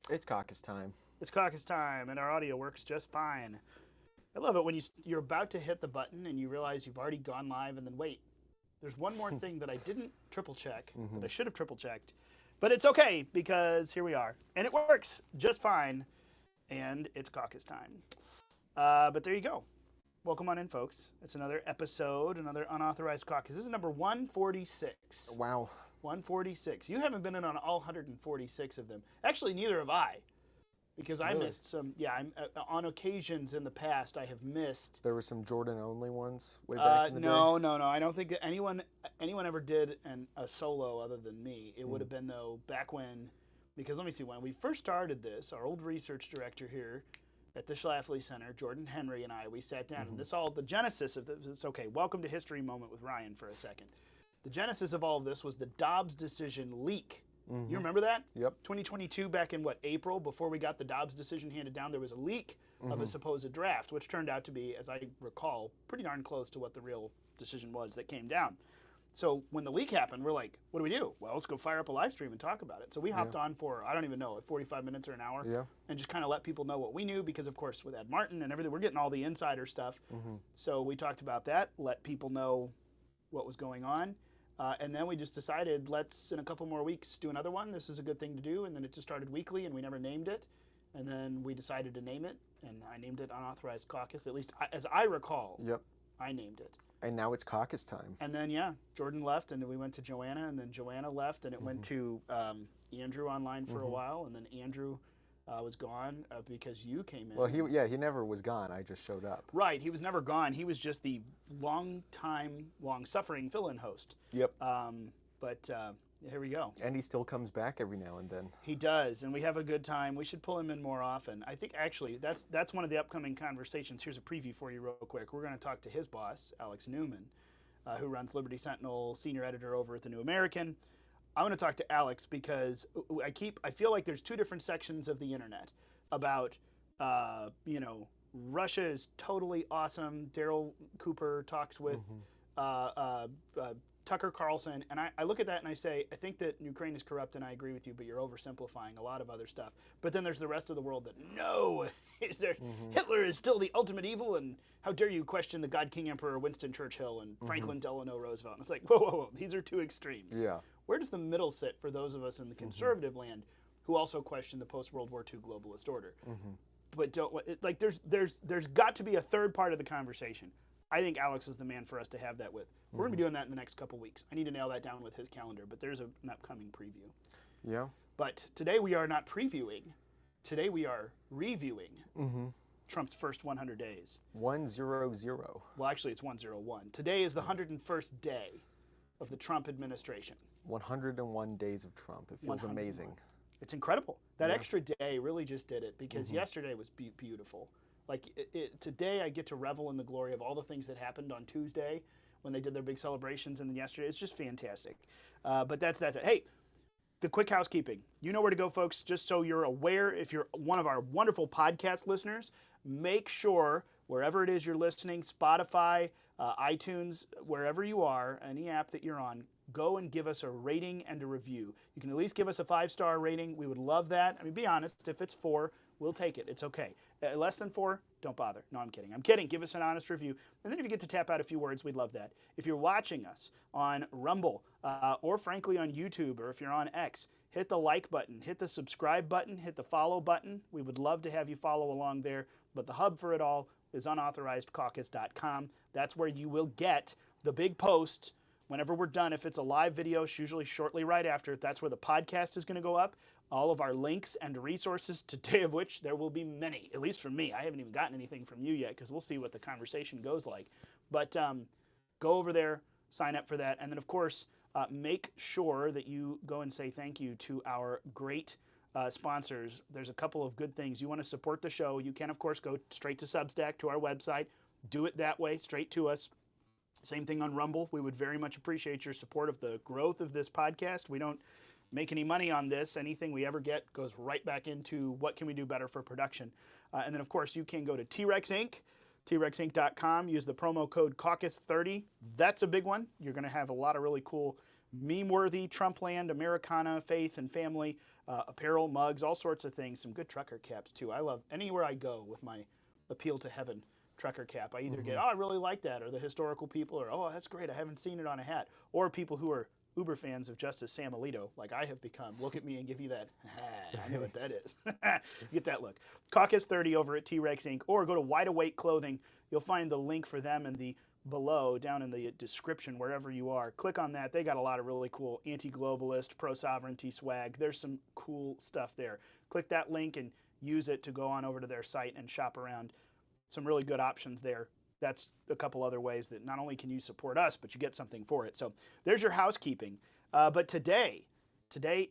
It's caucus time. It's caucus time, and our audio works just fine. I love it when you're about to hit the button and you realize you've already gone live, and then wait, there's one more thing that I didn't triple check that I should have triple checked, but it's okay because here we are, and it works just fine, and it's caucus time. But there you go. Welcome on in, folks. It's another episode, another unauthorized caucus. This is number 146. Wow. 146. You haven't been in on all 146 of them. Actually, neither have I. Because I Really? missed some, yeah. On occasions in the past, I have missed. There were some Jordan only ones way back in the No, no, no. I don't think that anyone ever did a solo other than me. It would have been though back when, because let me see, when we first started this, our old research director here at the Schlafly Center, Jordan Henry, and I, we sat down, and this all the genesis of this. It's okay. Welcome to History Moment with Ryan for a second. The genesis of all of this was the Dobbs decision leak. You remember that? Yep. 2022, back in what, April, before we got the Dobbs decision handed down, there was a leak of a supposed draft, which turned out to be, as I recall, pretty darn close to what the real decision was that came down. So when the leak happened, we're like, what do we do? Well, let's go fire up a live stream and talk about it. So we hopped on for, I don't even know, like 45 minutes or an hour, Yeah. and just kind of let people know what we knew, because of course with Ed Martin and everything, we're getting all the insider stuff. So we talked about that, let people know what was going on. And then we just decided, let's, in a couple more weeks, do another one. This is a good thing to do. And then it just started weekly, and we never named it. And then we decided to name it, and I named it Unauthorized Caucus, at least as I recall. Yep. I named it. And now it's caucus time. And then, yeah, Jordan left, and then we went to Joanna, and then Joanna left, and it went to Andrew online for a while, and then Andrew was gone because you came in. Well, he never was gone. I just showed up. Right, he was never gone. He was just the long-suffering fill-in host. Yep. But here we go. And he still comes back every now and then. He does, and we have a good time. We should pull him in more often. I think actually that's one of the upcoming conversations. Here's a preview for you real quick. We're going to talk to his boss, Alex Newman, who runs Liberty Sentinel, senior editor over at the New American. I want to talk to Alex because I feel like there's two different sections of the internet about, Russia is totally awesome. Daryl Cooper talks with Tucker Carlson, and I look at that and I say, I think that Ukraine is corrupt, and I agree with you, but you're oversimplifying a lot of other stuff. But then there's the rest of the world that, no, Hitler is still the ultimate evil, and how dare you question the God King Emperor Winston Churchill and Franklin Delano Roosevelt. And it's like, whoa, whoa, whoa, these are two extremes. Yeah. Where does the middle sit for those of us in the conservative land who also question the post-World War II globalist order? But there's got to be a third part of the conversation. I think Alex is the man for us to have that with. We're going to be doing that in the next couple weeks. I need to nail that down with his calendar, but there's an upcoming preview. Yeah. But today we are not previewing. Today we are reviewing Trump's first 100 days. 100. Well, actually, it's 101. Today is the 101st day of the Trump administration. 101 days of Trump. It feels 101. amazing. It's incredible. That extra day really just did it, because yesterday was beautiful. Like today, I get to revel in the glory of all the things that happened on Tuesday when they did their big celebrations, and then yesterday. It's just fantastic. But that's it. Hey, the quick housekeeping. You know where to go, folks. Just so you're aware, if you're one of our wonderful podcast listeners, make sure wherever it is you're listening, Spotify, iTunes, wherever you are, any app that you're on, go and give us a rating and a review. You can at least give us a 5-star rating. We would love that. I mean, be honest. If it's 4, we'll take it. It's okay. Less than 4, don't bother. No, I'm kidding. I'm kidding. Give us an honest review. And then if you get to tap out a few words, we'd love that. If you're watching us on Rumble or frankly on YouTube, or if you're on X, hit the like button, hit the subscribe button, hit the follow button. We would love to have you follow along there. But the hub for it all is unauthorizedcaucus.com. That's where you will get the big post whenever we're done. If it's a live video, it's usually shortly right after. That's where the podcast is going to go up. All of our links and resources, today of which there will be many, at least from me. I haven't even gotten anything from you yet, because we'll see what the conversation goes like. But go over there, sign up for that. And then, of course, make sure that you go and say thank you to our great sponsors. There's a couple of good things. You want to support the show, you can, of course, go straight to Substack, to our website. Do it that way, straight to us. Same thing on Rumble. We would very much appreciate your support of the growth of this podcast. We don't make any money on this. Anything we ever get goes right back into what can we do better for production. And then, of course, you can go to T-Rex Inc., TREXinc.com. Use the promo code CAUCUS30. That's a big one. You're going to have a lot of really cool meme-worthy, Trumpland, Americana, faith and family, apparel, mugs, all sorts of things. Some good trucker caps too. I love anywhere I go with my Appeal to Heaven trucker cap. I either get, oh, I really like that, or the historical people, or oh, that's great, I haven't seen it on a hat, or people who are uber fans of Justice Sam Alito, like I have become. Look at me and give you that. I know what that is. Get that look. Caucus 30 over at T-Rex Inc. Or go to Wide Awake Clothing. You'll find the link for them in the below, down in the description, wherever you are. Click on that. They got a lot of really cool anti-globalist, pro-sovereignty swag. There's some cool stuff there. Click that link and use it to go on over to their site and shop around. Some really good options there. That's a couple other ways that not only can you support us, but you get something for it. So there's your housekeeping. But today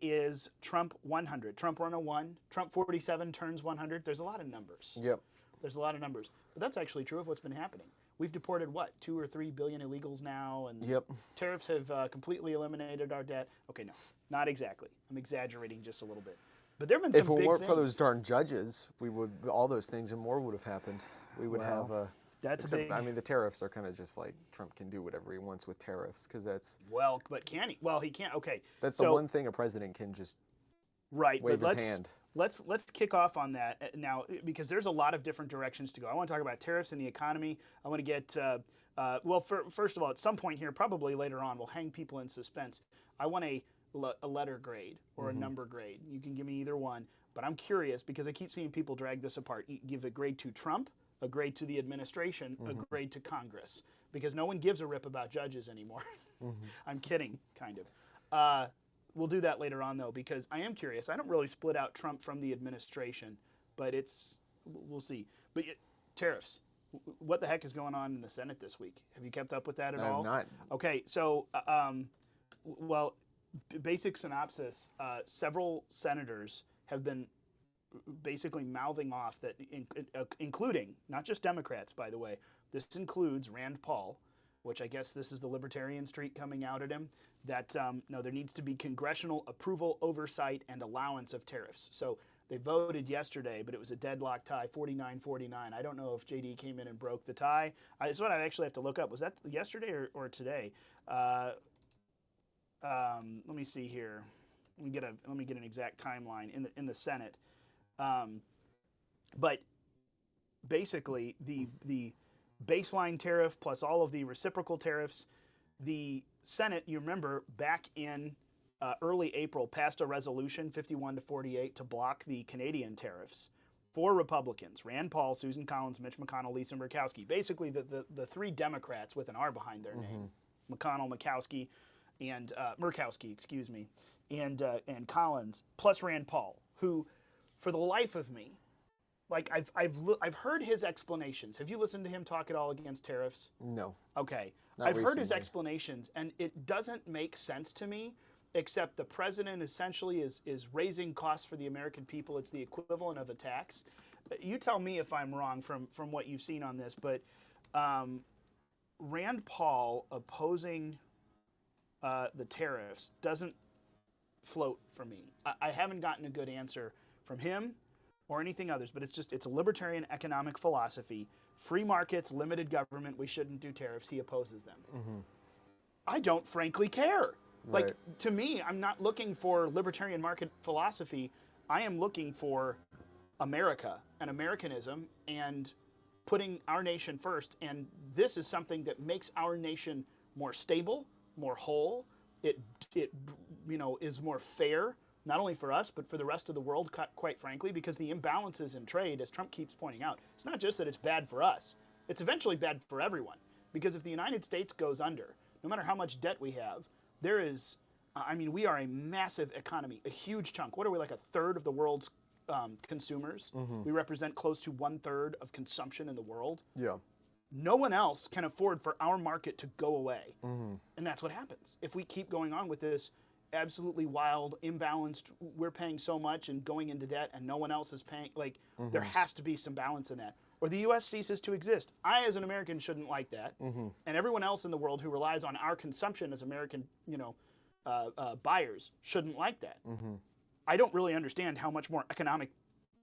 is Trump 100. Trump 101. Trump 47 turns 100. There's a lot of numbers. Yep. There's a lot of numbers. But that's actually true of what's been happening. We've deported, what, 2 or 3 billion illegals now? And Yep. tariffs have completely eliminated our debt. Okay, no, not exactly. I'm exaggerating just a little bit. But there have been If some it big weren't things. for those darn judges, we would all those things and more would have happened. We would Well, have. that's a except, big... I mean, the tariffs are kind of just like Trump can do whatever he wants with tariffs because that's Well, but can he? Well, he can't. Okay. the so, one thing a president can just right, wave but his hand. Let's kick off on that now, because there's a lot of different directions to go. I want to talk about tariffs and the economy. I want to get first of all, at some point here, probably later on, we'll hang people in suspense. I want a letter grade or a number grade. You can give me either one, but I'm curious because I keep seeing people drag this apart. You give a grade to Trump, a grade to the administration, a grade to Congress, because no one gives a rip about judges anymore. I'm kidding, kind of. We'll do that later on, though, because I am curious. I don't really split out Trump from the administration, but we'll see. But tariffs. What the heck is going on in the Senate this week? Have you kept up with that at I all? have not. Okay, so, basic synopsis, several senators have been basically mouthing off that, including, not just Democrats, by the way, this includes Rand Paul, which I guess this is the libertarian streak coming out at him, that no, there needs to be congressional approval, oversight, and allowance of tariffs. So they voted yesterday, but it was a deadlock tie, 49-49. I don't know if JD came in and broke the tie. It's what I actually have to look up. Was that yesterday or today? Let me see here. Let me get an exact timeline in the Senate. But basically, the baseline tariff plus all of the reciprocal tariffs, the Senate, you remember, back in early April, passed a resolution 51-48 to block the Canadian tariffs. 4 Republicans: Rand Paul, Susan Collins, Mitch McConnell, Lisa Murkowski. Basically, the 3 Democrats with an R behind their name: McConnell, Murkowski, and and Collins, plus Rand Paul, who, for the life of me, like I've heard his explanations. Have you listened to him talk at all against tariffs? No. Okay. Not I've heard his recently. explanations, and it doesn't make sense to me, except the president essentially is raising costs for the American people. It's the equivalent of a tax. You tell me if I'm wrong from what you've seen on this, but Rand Paul opposing the tariffs doesn't float for me. I haven't gotten a good answer from him or anything others, but it's a libertarian economic philosophy. Free markets, limited government, we shouldn't do tariffs. He opposes them. I don't frankly care. Right. Like, to me, I'm not looking for libertarian market philosophy. I am looking for America and Americanism and putting our nation first. And this is something that makes our nation more stable, more whole. It is more fair, not only for us, but for the rest of the world, quite frankly, because the imbalances in trade, as Trump keeps pointing out, it's not just that it's bad for us. It's eventually bad for everyone. Because if the United States goes under, no matter how much debt we have, there is, we are a massive economy, a huge chunk. What are we, like a third of the world's consumers? We represent close to 1/3 of consumption in the world. Yeah. No one else can afford for our market to go away. And that's what happens. If we keep going on with this absolutely wild, imbalanced, we're paying so much and going into debt and no one else is paying, there has to be some balance in that. Or the U.S. ceases to exist. I, as an American, shouldn't like that. And everyone else in the world who relies on our consumption as American, buyers shouldn't like that. I don't really understand how much more economic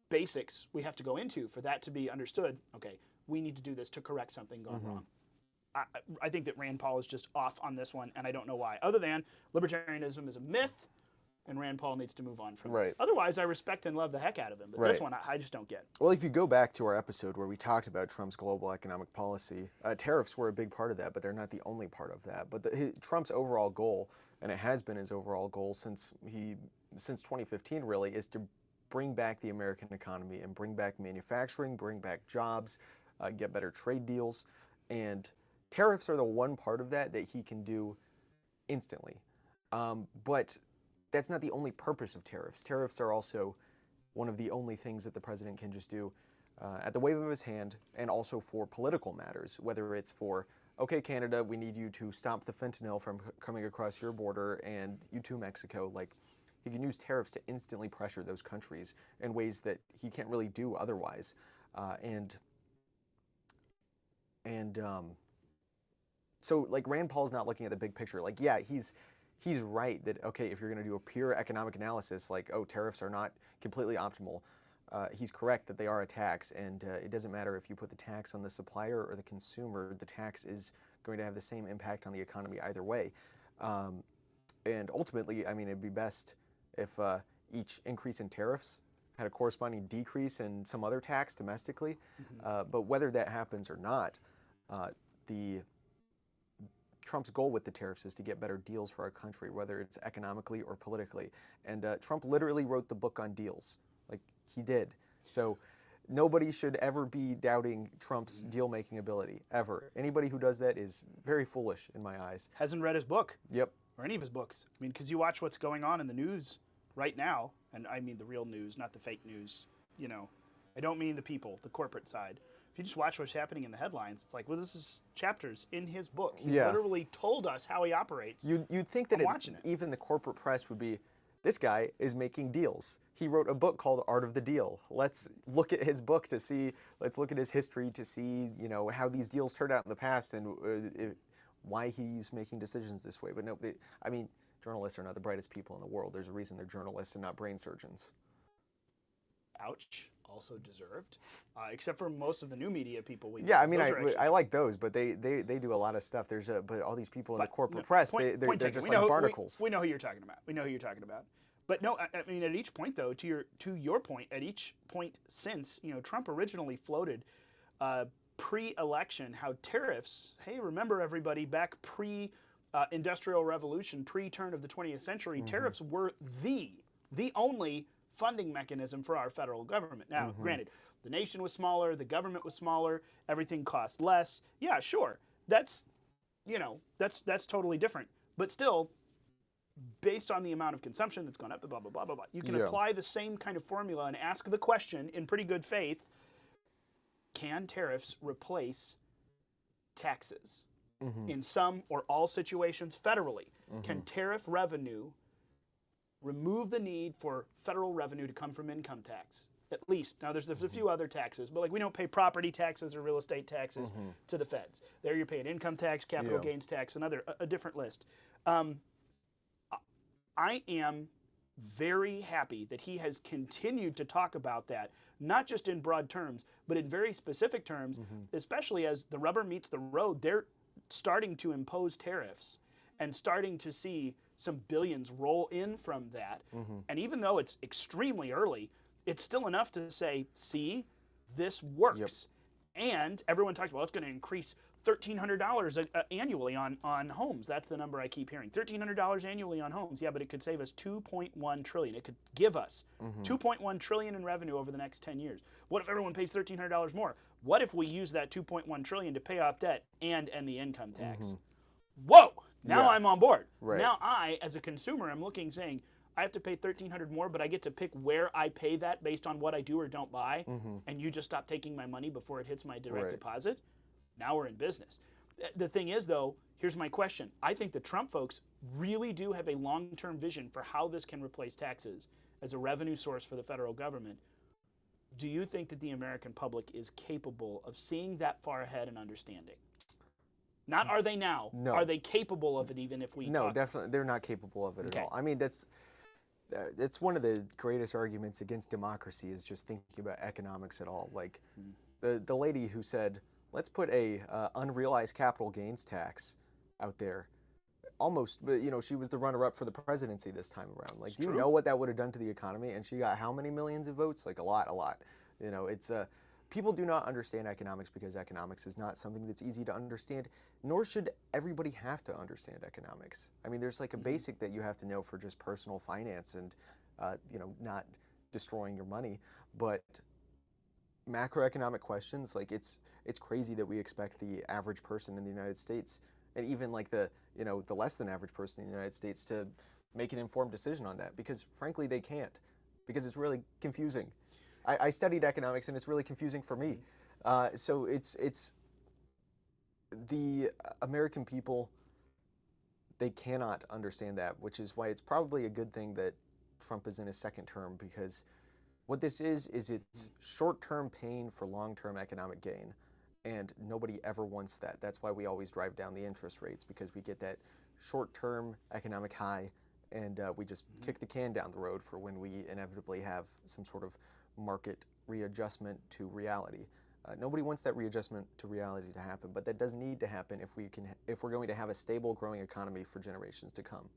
basics we have to go into for that to be understood. Okay, we need to do this to correct something gone wrong. I think that Rand Paul is just off on this one, and I don't know why. Other than libertarianism is a myth, and Rand Paul needs to move on from this. Otherwise, I respect and love the heck out of him. But this one, I just don't get. Well, if you go back to our episode where we talked about Trump's global economic policy, tariffs were a big part of that, but they're not the only part of that. But Trump's overall goal, and it has been his overall goal since 2015 really, is to bring back the American economy and bring back manufacturing, bring back jobs, get better trade deals. And tariffs are the one part of that he can do instantly. But that's not the only purpose of tariffs. Tariffs are also one of the only things that the president can just do at the wave of his hand, and also for political matters, whether it's for, okay, Canada, we need you to stop the fentanyl from coming across your border, and you too, Mexico. Like, he can use tariffs to instantly pressure those countries in ways that he can't really do otherwise. So, like, Rand Paul's not looking at the big picture. Like, yeah, he's right that, okay, if you're going to do a pure economic analysis, like, oh, tariffs are not completely optimal, he's correct that they are a tax, and it doesn't matter if you put the tax on the supplier or the consumer, the tax is going to have the same impact on the economy either way. And ultimately, I mean, it'd be best if each increase in tariffs had a corresponding decrease in some other tax domestically. But whether that happens or not, Trump's goal with the tariffs is to get better deals for our country, whether it's economically or politically. And Trump literally wrote the book on deals. Like, he did. So nobody should ever be doubting Trump's deal-making ability, ever. Anybody who does that is very foolish in my eyes. Hasn't read his book. Yep. Or any of his books. I mean, because you watch what's going on in the news right now, and I mean the real news, not the fake news. You know, I don't mean the people, the corporate side. If you just watch what's happening in the headlines, it's like, well, this is chapters in his book. He literally told us how he operates. You'd think that even the corporate press would be, this guy is making deals. He wrote a book called Art of the Deal. Let's look at his book to see, let's look at his history to see, you know, how these deals turned out in the past and why he's making decisions this way. But no, I mean, journalists are not the brightest people in the world. There's a reason they're journalists and not brain surgeons. Ouch. Also deserved, except for most of the new media people we know. Yeah, I mean, I like those, but they do a lot of stuff. But all these people in the corporate press, they're just like barnacles. We know who you're talking about. We know who you're talking about. But no, I mean, at each point though, to your point, at each point since, you know, Trump originally floated pre-election how tariffs. Hey, remember everybody, back pre-industrial revolution, pre-turn of the 20th century, tariffs were the only funding mechanism for our federal government. Now, granted, the nation was smaller, the government was smaller, everything cost less. Yeah, sure. That's totally different. But still, based on the amount of consumption that's gone up, blah, blah, blah, blah, blah, you can apply the same kind of formula and ask the question in pretty good faith, can tariffs replace taxes in some or all situations federally? Can tariff revenue remove the need for federal revenue to come from income tax, at least? Now, there's a few other taxes, but like we don't pay property taxes or real estate taxes to the feds. There you're paying income tax, capital gains tax, a different list. I am very happy that he has continued to talk about that, not just in broad terms, but in very specific terms, especially as the rubber meets the road. They're starting to impose tariffs and starting to see some billions roll in from that. And even though it's extremely early, it's still enough to say, see, this works. And everyone talks, well, it's going to increase $1,300 annually on homes. That's the number I keep hearing. $1,300 annually on homes. Yeah, but it could save us $2.1 trillion. It could give us $2.1 trillion in revenue over the next 10 years. What if everyone pays $1,300 more? What if we use that $2.1 trillion to pay off debt and end the income tax? Whoa! Now I'm on board. Now I, as a consumer, am looking, saying, I have to pay $1,300 more, but I get to pick where I pay that based on what I do or don't buy, and you just stop taking my money before it hits my direct deposit. Now we're in business. The thing is, though, here's my question. I think the Trump folks really do have a long-term vision for how this can replace taxes as a revenue source for the federal government. Do you think that the American public is capable of seeing that far ahead and understanding? Not are they now. No. Are they capable of it even if we talk? Definitely. They're not capable of it at all. I mean, that's one of the greatest arguments against democracy is just thinking about economics at all. Like the lady who said, let's put a unrealized capital gains tax out there. Almost, but she was the runner-up for the presidency this time around. Like, do you know what that would have done to the economy? And she got how many millions of votes? Like a lot. It's people do not understand economics because economics is not something that's easy to understand, nor should everybody have to understand economics. I mean, there's like a basic that you have to know for just personal finance and, not destroying your money. But macroeconomic questions, like it's crazy that we expect the average person in the United States, and even like the less than average person in the United States, to make an informed decision on that, because frankly they can't, because it's really confusing. I studied economics and it's really confusing for me. So it's the American people, they cannot understand that, which is why it's probably a good thing that Trump is in his second term, because what this is it's short-term pain for long-term economic gain. And nobody ever wants that. That's why we always drive down the interest rates, because we get that short-term economic high, and we just kick the can down the road for when we inevitably have some sort of market readjustment to reality. Nobody wants that readjustment to reality to happen, but that does need to happen if we're going to have a stable, growing economy for generations to come.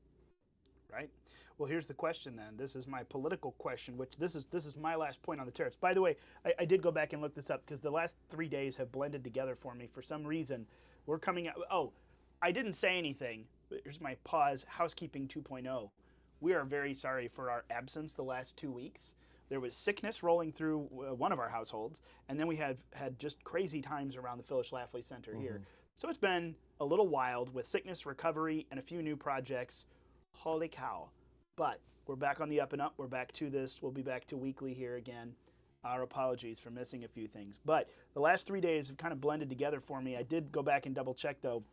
Right. Well, here's the question then. This is my political question, which this is my last point on the tariffs. By the way, I did go back and look this up because the last 3 days have blended together for me for some reason. We're coming out. Oh, I didn't say anything. But here's my pause. Housekeeping 2.0. We are very sorry for our absence the last 2 weeks. There was sickness rolling through one of our households, and then we have had just crazy times around the Phyllis Schlafly Center here. So it's been a little wild with sickness, recovery, and a few new projects. Holy cow. But we're back on the up and up. We're back to this. We'll be back to weekly here again. Our apologies for missing a few things. But the last 3 days have kind of blended together for me. I did go back and double check, though.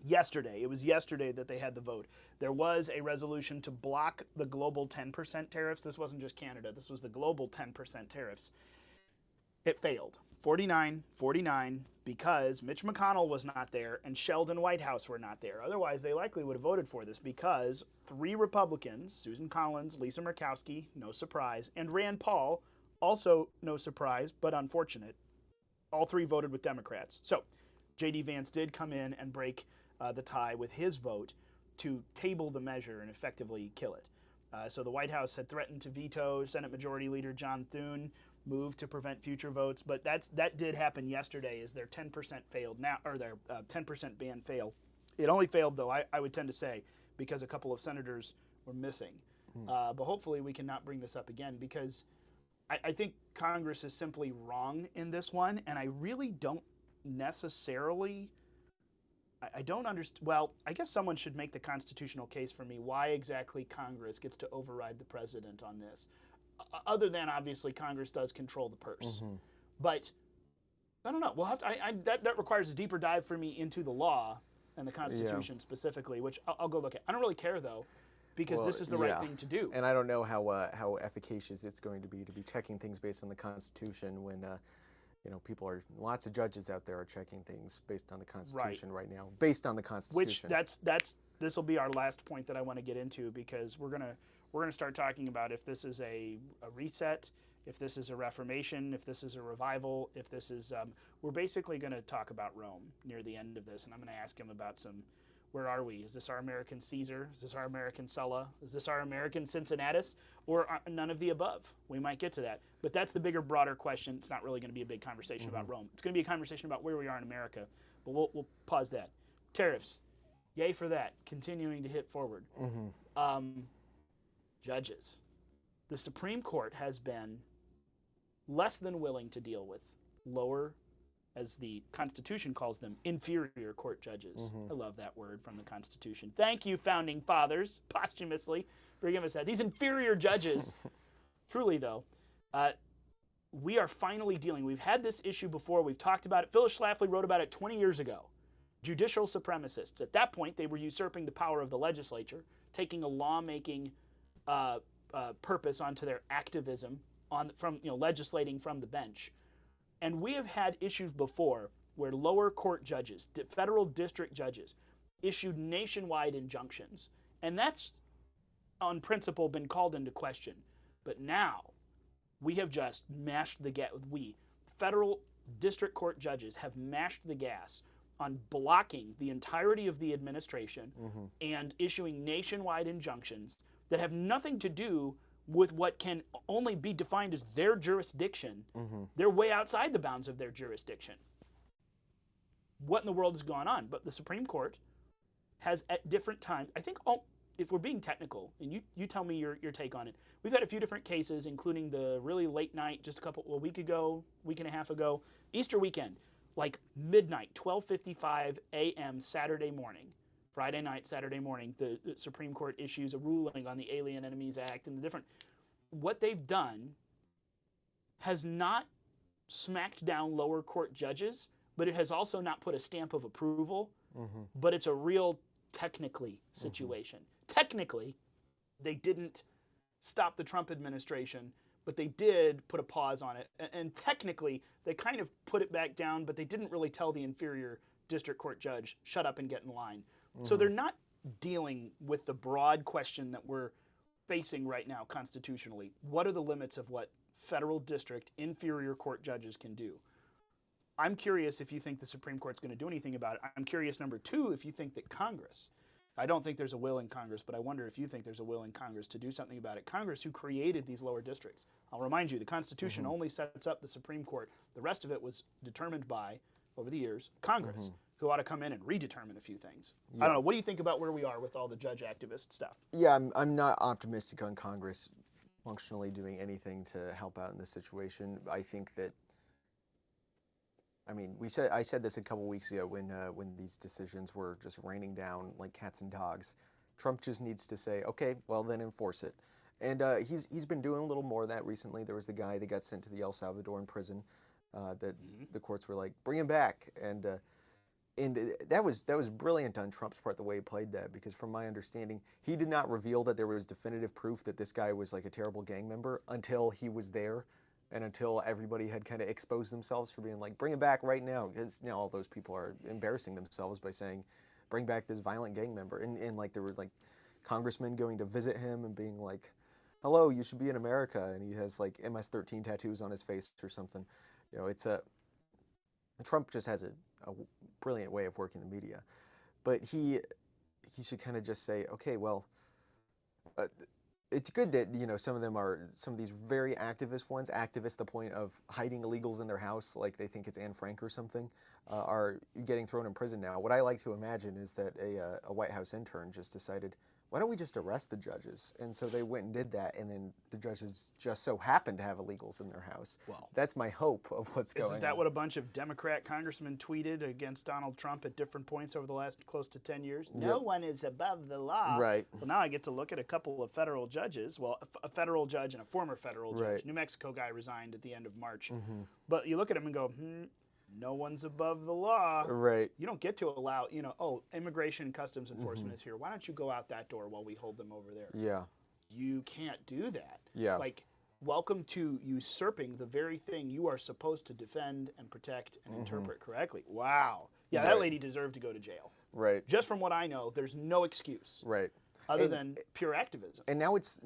Yesterday, it was yesterday that they had the vote. There was a resolution to block the global 10% tariffs. This wasn't just Canada. This was the global 10% tariffs. It failed. 49-49, because Mitch McConnell was not there and Sheldon Whitehouse were not there. Otherwise, they likely would have voted for this, because 3 Republicans, Susan Collins, Lisa Murkowski, no surprise, and Rand Paul, also no surprise, but unfortunate, all 3 voted with Democrats. So J.D. Vance did come in and break the tie with his vote to table the measure and effectively kill it. So the White House had threatened to veto. Senate Majority Leader John Thune moved to prevent future votes, but that did happen yesterday. Is their 10% failed now, or their 10% ban failed? It only failed, though, I would tend to say, because a couple of senators were missing. But hopefully we can not bring this up again, because I think Congress is simply wrong in this one, and I really don't necessarily. I don't understand. Well, I guess someone should make the constitutional case for me why exactly Congress gets to override the president on this. Other than, obviously, Congress does control the purse. But I don't know. We'll have to. That requires a deeper dive for me into the law and the Constitution specifically, which I'll go look at. I don't really care, though, because this is the right thing to do. And I don't know how efficacious it's going to be checking things based on the Constitution when lots of judges out there are checking things based on the Constitution right now, based on the Constitution. Which this will be our last point that I want to get into, because we're gonna start talking about if this is a reset, if this is a reformation, if this is a revival, if this is we're basically going to talk about Rome near the end of this, and I'm going to ask him about where are we? Is this our American Caesar? Is this our American Sulla? Is this our American Cincinnatus? Or none of the above? We might get to that. But that's the bigger, broader question. It's not really going to be a big conversation about Rome. It's going to be a conversation about where we are in America. But we'll pause that. Tariffs. Yay for that. Continuing to hit forward. Judges. The Supreme Court has been less than willing to deal with lower, as the Constitution calls them, inferior court judges. I love that word from the Constitution. Thank you, Founding Fathers, posthumously, for giving us that. These inferior judges, truly, though, we are finally dealing. We've had this issue before. We've talked about it. Phyllis Schlafly wrote about it 20 years ago. Judicial supremacists. At that point, they were usurping the power of the legislature, taking a lawmaking purpose onto their activism, from legislating from the bench. And we have had issues before where lower court judges, federal district judges, issued nationwide injunctions. And that's, on principle, been called into question. But now, we have just mashed the federal district court judges have mashed the gas on blocking the entirety of the administration and issuing nationwide injunctions that have nothing to do with what can only be defined as their jurisdiction. They're way outside the bounds of their jurisdiction. What in the world has gone on? But the Supreme Court has at different times, I think, if we're being technical, and you tell me your take on it, we've had a few different cases, including the really late night, just a week and a half ago, Easter weekend, like midnight, 12:55 a.m. Saturday morning, Friday night, Saturday morning, the Supreme Court issues a ruling on the Alien Enemies Act and the different. What they've done has not smacked down lower court judges, but it has also not put a stamp of approval, but it's a real technically situation. Technically, they didn't stop the Trump administration, but they did put a pause on it. And technically, they kind of put it back down, but they didn't really tell the inferior district court judge, shut up and get in line. So they're not dealing with the broad question that we're facing right now constitutionally. What are the limits of what federal district inferior court judges can do? I'm curious if you think the Supreme Court's going to do anything about it. I'm curious, number two, if you think that Congress, I don't think there's a will in Congress, but I wonder if you think there's a will in Congress to do something about it. Congress, who created these lower districts. I'll remind you, the Constitution only sets up the Supreme Court. The rest of it was determined by, over the years, Congress, who ought to come in and redetermine a few things. I don't know. What do you think about where we are with all the judge activist stuff? Yeah, I'm not optimistic on Congress functionally doing anything to help out in this situation. I think that, I said this a couple weeks ago when these decisions were just raining down like cats and dogs. Trump just needs to say, okay, well then enforce it. And he's been doing a little more of that recently. There was the guy that got sent to the El Salvadoran prison that the courts were like, bring him back. And that was brilliant on Trump's part, the way he played that, because from my understanding, he did not reveal that there was definitive proof that this guy was like a terrible gang member until he was there. And until everybody had kind of exposed themselves for being like, bring him back right now. Because now all those people are embarrassing themselves by saying, bring back this violent gang member. And like there were like congressmen going to visit him and being like, hello, you should be in America. And he has like MS-13 tattoos on his face or something. You know, Trump just has a brilliant way of working the media. But he should kind of just say, okay, well, it's good that, some of these very activist ones, activist the point of hiding illegals in their house, like they think it's Anne Frank or something, are getting thrown in prison now. What I like to imagine is that a White House intern just decided, why don't we just arrest the judges? And so they went and did that, and then the judges just so happened to have illegals in their house. Well, that's my hope of what's going on. Isn't that what a bunch of Democrat congressmen tweeted against Donald Trump at different points over the last close to 10 years? Yep. No one is above the law. Right. Well, now I get to look at a couple of federal judges. Well, a federal judge and a former federal judge. Right. New Mexico guy resigned at the end of March. But you look at him and go, no one's above the law. Right. You don't get to allow, Immigration and Customs Enforcement is here. Why don't you go out that door while we hold them over there? Yeah. You can't do that. Yeah. Like, welcome to usurping the very thing you are supposed to defend and protect and interpret correctly. Wow. Yeah, that lady deserved to go to jail. Right. Just from what I know, there's no excuse. Right. Other than pure activism. And now it's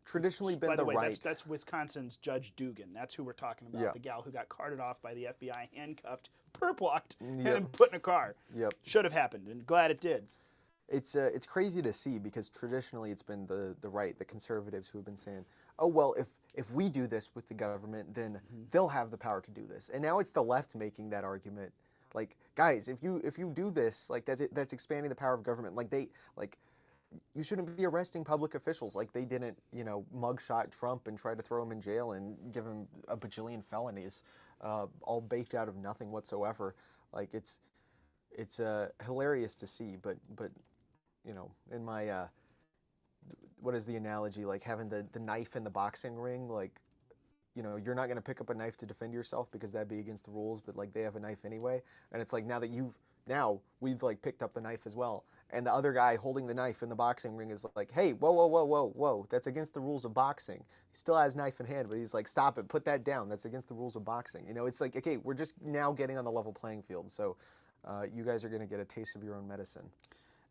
traditionally been By the way, right. that's Wisconsin's Judge Dugan. That's who we're talking about. Yeah. The gal who got carted off by the FBI, handcuffed, perp-walked, and then put in a car. Yep. Should have happened, and glad it did. It's crazy to see, because traditionally it's been the right, the conservatives, who have been saying, oh, well, if we do this with the government, then they'll have the power to do this. And now it's the left making that argument. Like, guys, if you do this, like that's expanding the power of government. Like you shouldn't be arresting public officials. Like they didn't, mugshot Trump and try to throw him in jail and give him a bajillion felonies, all baked out of nothing whatsoever. Like it's hilarious to see, but in my what is the analogy? Like having the knife in the boxing ring, like, you're not going to pick up a knife to defend yourself because that'd be against the rules, but like they have a knife anyway. And it's like now we've like picked up the knife as well. And the other guy holding the knife in the boxing ring is like, hey, whoa, that's against the rules of boxing. He still has knife in hand, but he's like, stop it, put that down. That's against the rules of boxing. It's like, okay, we're just now getting on the level playing field. So you guys are going to get a taste of your own medicine.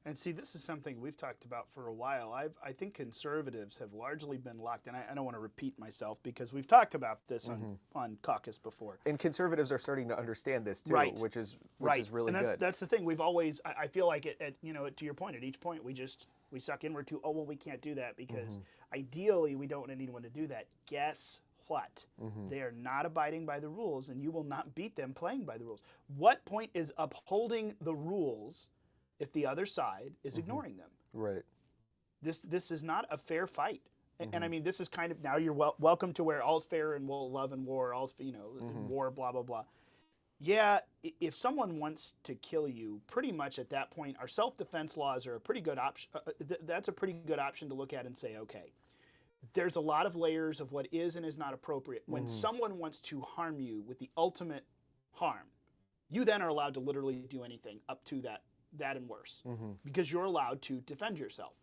And see, this is something we've talked about for a while. I think conservatives have largely been locked, and I don't want to repeat myself because we've talked about this on Caucus before. And conservatives are starting to understand this too, Right. which is Right. really and good. that's the thing. We've always, I feel like, to your point, at each point, we suck inward to, oh, well, we can't do that because ideally we don't want anyone to do that. Guess what? They are not abiding by the rules, and you will not beat them playing by the rules. What point is upholding the rules if the other side is ignoring them? Right. This is not a fair fight. And I mean, this is kind of, now you're welcome to where all's fair in love and war, all's, war, blah, blah, blah. Yeah, if someone wants to kill you, pretty much at that point, our self-defense laws are a pretty good option. That's a pretty good option to look at and say, okay, there's a lot of layers of what is and is not appropriate. When someone wants to harm you with the ultimate harm, you then are allowed to literally do anything up to that and worse, because you're allowed to defend yourself.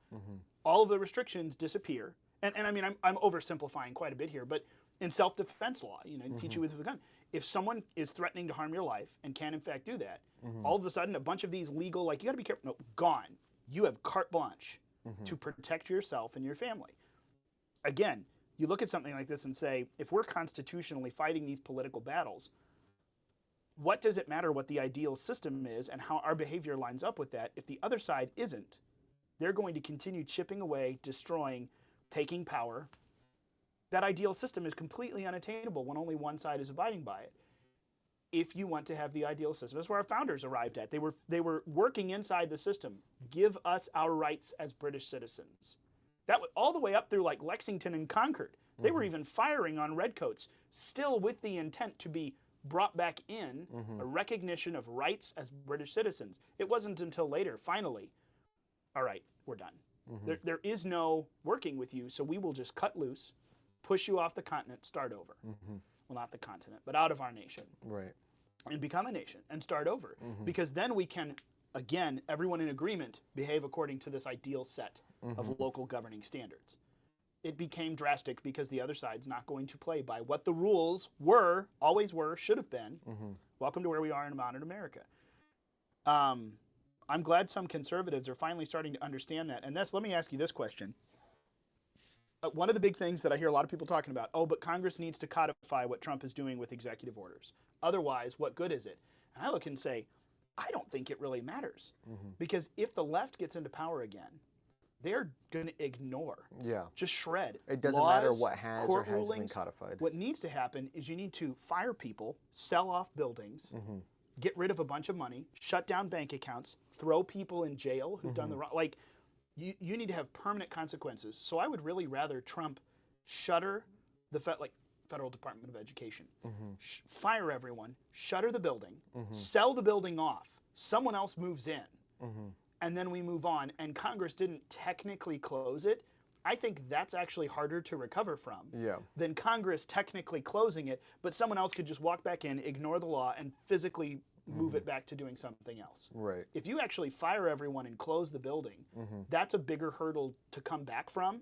All of the restrictions disappear. And I mean, I'm oversimplifying quite a bit here, but in self-defense law, teach you with a gun. If someone is threatening to harm your life and can in fact do that, all of a sudden a bunch of these legal, like, you got to be careful, no, gone. You have carte blanche to protect yourself and your family. Again, you look at something like this and say, if we're constitutionally fighting these political battles, what does it matter what the ideal system is and how our behavior lines up with that if the other side isn't? They're going to continue chipping away, destroying, taking power. That ideal system is completely unattainable when only one side is abiding by it. If you want to have the ideal system, that's where our founders arrived at. They were working inside the system. Give us our rights as British citizens. That was all the way up through like Lexington and Concord. They were even firing on redcoats, still with the intent to be brought back in a recognition of rights as British citizens. It wasn't until later, finally, all right, we're done. There is no working with you, so we will just cut loose, push you off the continent, start over. Well, not the continent, but out of our nation. Right. And become a nation and start over. Because then we can, again, everyone in agreement, behave according to this ideal set of local governing standards. It became drastic because the other side's not going to play by what the rules were, always were, should have been. Welcome to where we are in modern America. I'm glad some conservatives are finally starting to understand that. And let me ask you this question. One of the big things that I hear a lot of people talking about, oh, but Congress needs to codify what Trump is doing with executive orders. Otherwise, what good is it? And I look and say, I don't think it really matters. Because if the left gets into power again, they're going to ignore, just shred. It doesn't laws, matter what has or hasn't been rulings. codified. What needs to happen is you need to fire people, sell off buildings, get rid of a bunch of money, shut down bank accounts, throw people in jail who've done the wrong. Like, you need to have permanent consequences. So I would really rather Trump shutter the Federal Department of Education, fire everyone, shutter the building, sell the building off, someone else moves in, and then we move on. And Congress didn't technically close it. I think that's actually harder to recover from than Congress technically closing it, but someone else could just walk back in, ignore the law, and physically move it back to doing something else. Right. If you actually fire everyone and close the building, that's a bigger hurdle to come back from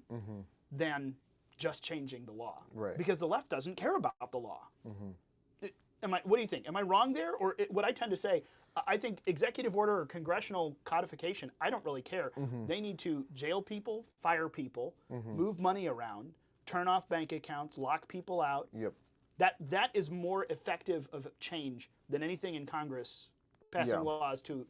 than just changing the law. Right. Because the left doesn't care about the law. What do you think? Am I wrong there? Or what I tend to say, I think executive order or congressional codification, I don't really care. They need to jail people, fire people, move money around, turn off bank accounts, lock people out. That is more effective of change than anything in Congress passing laws to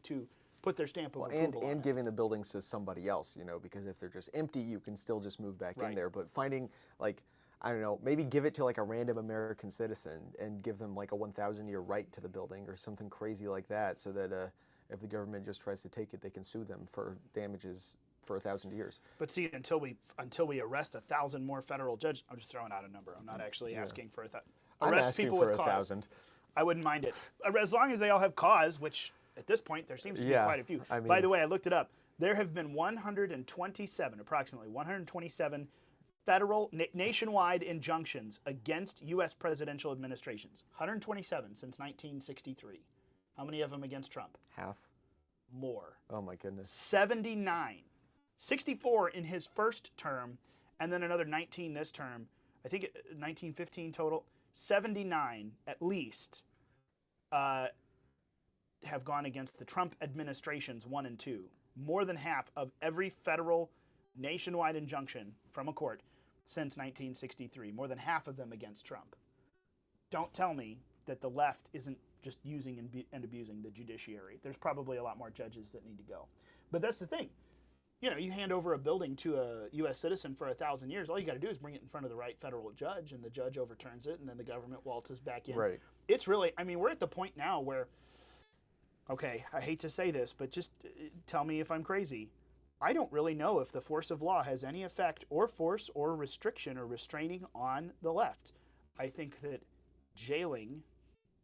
put their stamp of approval on and it. giving the buildings to somebody else, because if they're just empty, you can still just move back in there. But finding, like, I don't know, maybe give it to like a random American citizen and give them like a 1,000-year right to the building or something crazy like that, so that if the government just tries to take it, they can sue them for damages for 1,000 years. But see, until we arrest 1,000 more federal judges, I'm just throwing out a number. I'm not actually asking for I'm arrest asking people for with 1,000. I wouldn't mind it, as long as they all have cause, which at this point there seems to be quite a few. I mean, by the way, I looked it up. There have been approximately 127 federal nationwide injunctions against U.S. presidential administrations. 127 since 1963. How many of them against Trump? Half. More. Oh my goodness. 79. 64 in his first term, and then another 19 this term. I think 19, 15 total. 79 at least have gone against the Trump administrations 1 and 2. more than half of every federal nationwide injunction from a court since 1963, more than half of them against Trump. Don't tell me that the left isn't just using and abusing the judiciary. There's probably a lot more judges that need to go. But that's the thing. You know, you hand over a building to a U.S. citizen for 1,000 years, all you got to do is bring it in front of the right federal judge, and the judge overturns it, and then the government waltzes back in. Right. It's really, I mean, we're at the point now where, okay, I hate to say this, but just tell me if I'm crazy. I don't really know if the force of law has any effect or force or restriction or restraining on the left. I think that jailing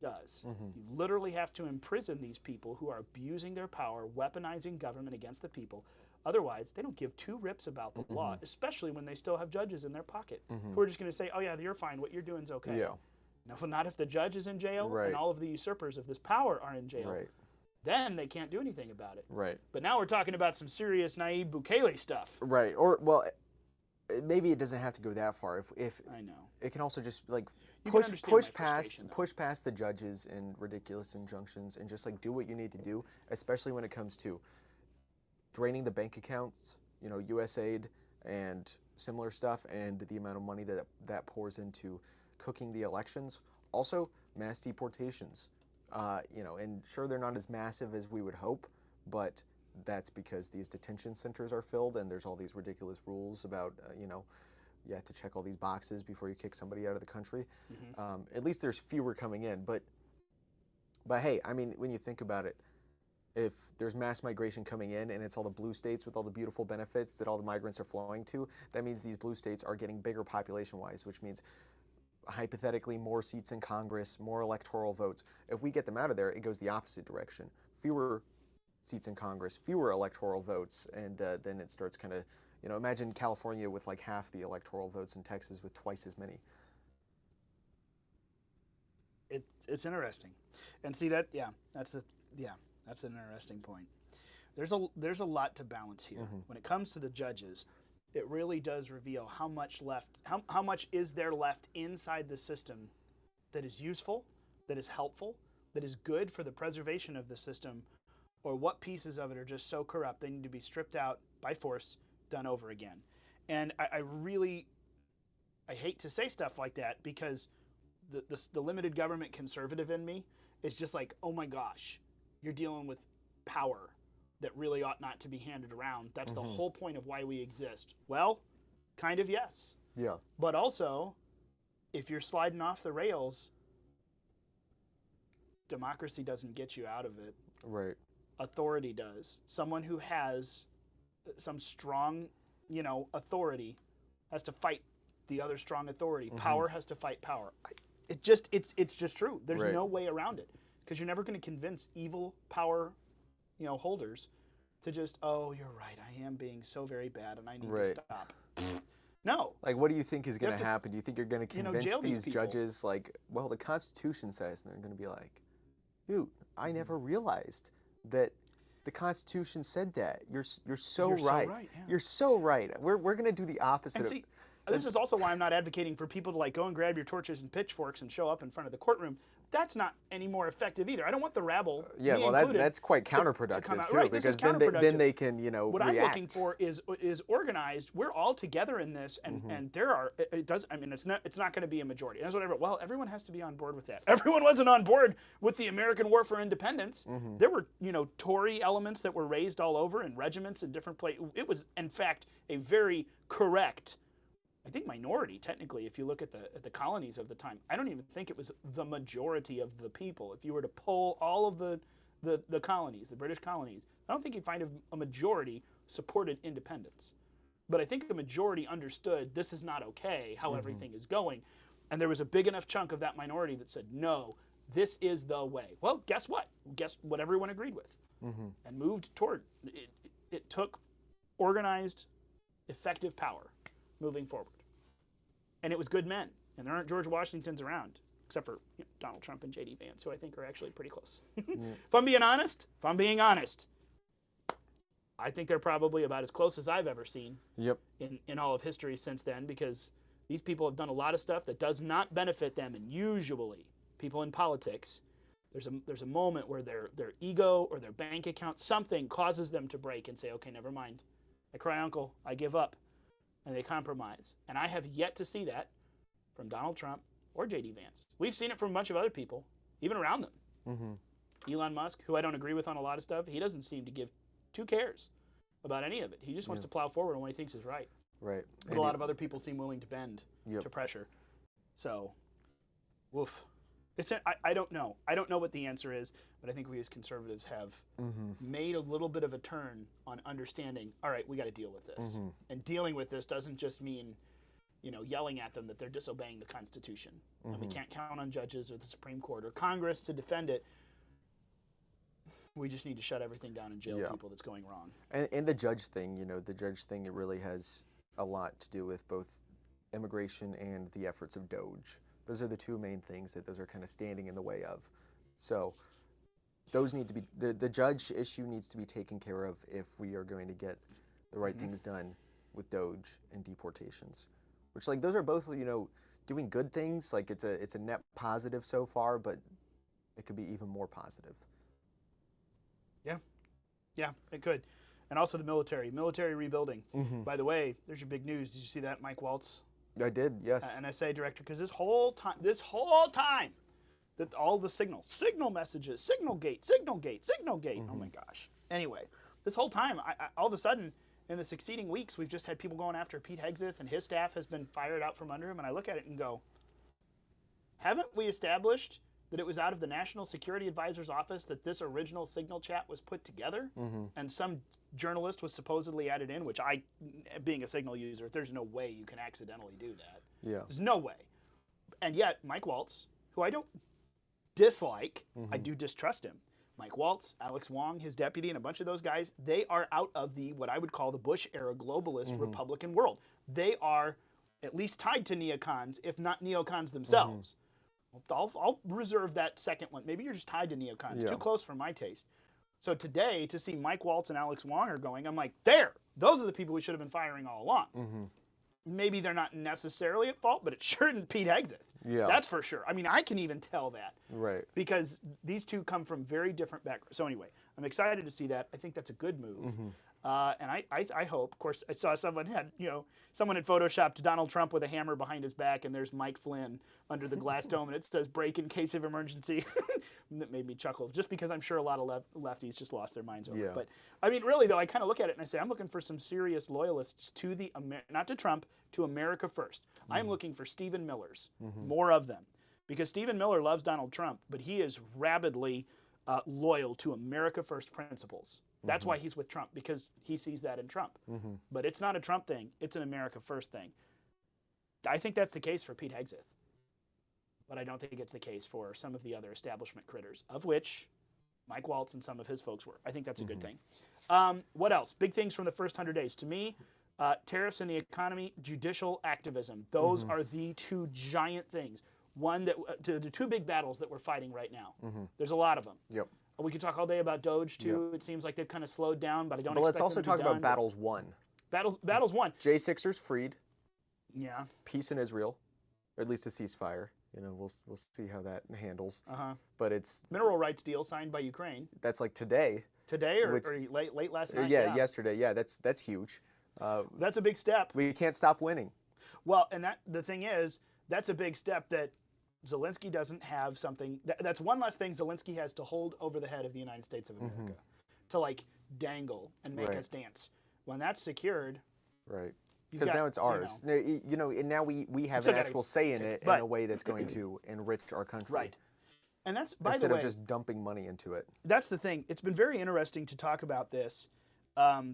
does. You literally have to imprison these people who are abusing their power, weaponizing government against the people. Otherwise, they don't give two rips about the law, especially when they still have judges in their pocket who are just going to say, oh, yeah, you're fine. What you're doing is okay. Yeah. No, not if the judge is in jail and all of the usurpers of this power are in jail. Right. Then they can't do anything about it. Right. But now we're talking about some serious Nayib Bukele stuff. Right. Or, well, maybe it doesn't have to go that far. If I know. It can also just, like, You can understand my push frustration, past the judges and ridiculous injunctions and just, like, do what you need to do, especially when it comes to draining the bank accounts, you know, USAID and similar stuff, and the amount of money that pours into cooking the elections. Also, mass deportations. You know, and sure, they're not as massive as we would hope, but that's because these detention centers are filled, and there's all these ridiculous rules about, you know, you have to check all these boxes before you kick somebody out of the country. At least there's fewer coming in, but hey, I mean, when you think about it, if there's mass migration coming in and it's all the blue states with all the beautiful benefits that all the migrants are flowing to, that means these blue states are getting bigger population-wise, which means hypothetically more seats in Congress, more electoral votes. If we get them out of there, it goes the opposite direction. Fewer seats in Congress, fewer electoral votes, and then it starts kind of, you know, imagine California with like half the electoral votes and Texas with twice as many. It's interesting. And see that, that's an interesting point. There's a lot to balance here. When it comes to the judges, it really does reveal how much is there left inside the system that is useful, that is helpful, that is good for the preservation of the system, or what pieces of it are just so corrupt they need to be stripped out by force, done over again. And I hate to say stuff like that because the limited government conservative in me is just like, oh my gosh, you're dealing with power that really ought not to be handed around. That's the whole point of why we exist. Well, kind of yes. Yeah. But also, if you're sliding off the rails, democracy doesn't get you out of it. Right. Authority does. Someone who has some strong, you know, authority has to fight the other strong authority. Power has to fight power. It's just true. There's no way around it because you're never going to convince evil power, you know, holders to just, oh, you're right, I am being so very bad and I need to stop. No. Like, what do you think is going to happen? Do you think you're going to convince jail these people. Judges, like, well, the Constitution says, and they're going to be like, dude, I never realized that the Constitution said that. You're so right. Yeah. You're so right. We're going to do the opposite. And see, this is also why I'm not advocating for people to like go and grab your torches and pitchforks and show up in front of the courtroom. That's not any more effective either. I don't want the rabble. Yeah, well, that's quite counterproductive too, because then they can, you know, what react. I'm looking for is organized. We're all together in this, and there are it does. I mean, it's not going to be a majority. That's whatever. Well, everyone has to be on board with that. Everyone wasn't on board with the American War for Independence. There were, you know, Tory elements that were raised all over and regiments in different places. It was, in fact, a very correct, I think, minority, technically, if you look at the colonies of the time. I don't even think it was the majority of the people. If you were to poll all of the colonies, the British colonies, I don't think you'd find a majority supported independence. But I think the majority understood this is not okay, how everything is going. And there was a big enough chunk of that minority that said, no, this is the way. Well, guess what? Guess what everyone agreed with and moved toward. It took organized, effective power moving forward. And it was good men. And there aren't George Washingtons around, except for Donald Trump and J.D. Vance, who I think are actually pretty close. If I'm being honest, I think they're probably about as close as I've ever seen in all of history since then, because these people have done a lot of stuff that does not benefit them. And usually, people in politics There's a moment where their ego or their bank account, something causes them to break and say, okay, never mind. I cry uncle, I give up. And they compromise. And I have yet to see that from Donald Trump or J.D. Vance. We've seen it from a bunch of other people, even around them. Mm-hmm. Elon Musk, who I don't agree with on a lot of stuff, he doesn't seem to give two cares about any of it. He just wants to plow forward on what he thinks is right. Right. But a lot of other people seem willing to bend to pressure. So, woof. I don't know. I don't know what the answer is, but I think we as conservatives have made a little bit of a turn on understanding, all right, we got to deal with this. And dealing with this doesn't just mean, yelling at them that they're disobeying the Constitution. And we can't count on judges or the Supreme Court or Congress to defend it. We just need to shut everything down and jail people that's going wrong. And the judge thing, it really has a lot to do with both immigration and the efforts of DOJ. Those are the two main things that those are kind of standing in the way of. So those need to be, the judge issue needs to be taken care of if we are going to get the right things done with DOJ and deportations. Which, those are both, doing good things. It's a net positive so far, but it could be even more positive. Yeah, it could. And also the military rebuilding. By the way, there's your big news. Did you see that, Mike Waltz? I did, yes. NSA director, because this whole time, that all the signal messages, signal gate. Oh my gosh. Anyway, this whole time, all of a sudden, in the succeeding weeks, we've just had people going after Pete Hegseth, and his staff has been fired out from under him. And I look at it and go, haven't we established that it was out of the National Security Advisor's office that this original signal chat was put together? And some journalist was supposedly added in, which I, being a signal user, there's no way you can accidentally do that. Yeah. There's no way. And yet, Mike Waltz, who I don't dislike, I do distrust him. Mike Waltz, Alex Wong, his deputy, and a bunch of those guys, they are out of the, what I would call the Bush-era globalist Republican world. They are at least tied to neocons, if not neocons themselves. I'll reserve that second one. Maybe you're just tied to neocons. Too close for my taste. So today, to see Mike Waltz and Alex Wong are going, I'm like, those are the people we should have been firing all along. Maybe they're not necessarily at fault, but it sure isn't Pete Hegseth. Yeah. That's for sure. I mean, I can even tell that. Right. Because these two come from very different backgrounds. So anyway, I'm excited to see that. I think that's a good move. And I hope, of course, I saw someone had photoshopped Donald Trump with a hammer behind his back, and there's Mike Flynn under the glass dome, and it says break in case of emergency. That made me chuckle, just because I'm sure a lot of lefties just lost their minds over it. But I mean, really though, I kind of look at it and I say, I'm looking for some serious loyalists to not to Trump, to America first. I'm looking for Stephen Millers, more of them, because Stephen Miller loves Donald Trump, but he is rabidly loyal to America first principles. That's why he's with Trump, because he sees that in Trump. But it's not a Trump thing. It's an America first thing. I think that's the case for Pete Hegseth. But I don't think it's the case for some of the other establishment critters, of which Mike Waltz and some of his folks were. I think that's a good thing. What else? Big things from the first 100 days. To me, tariffs and the economy, judicial activism. Those are the two giant things. The two big battles that we're fighting right now. There's a lot of them. Yep. We could talk all day about DOJ too. It seems like they've kind of slowed down, but I don't. But let's also talk about battles won. Battles won. J6ers freed. Yeah. Peace in Israel, or at least a ceasefire. We'll see how that handles. But it's mineral rights deal signed by Ukraine. That's like today. Today or late last night. Yeah, yesterday. Yeah, that's huge. That's a big step. We can't stop winning. Well, and the thing is, that's a big step that Zelensky doesn't have something. That's one less thing Zelensky has to hold over the head of the United States of America, to dangle and make us dance. When that's secured, right? Because now it's ours. And now we have an actual say in it in a way that's going to enrich our country. Right. And that's, by instead the way, of just dumping money into it. That's the thing. It's been very interesting to talk about this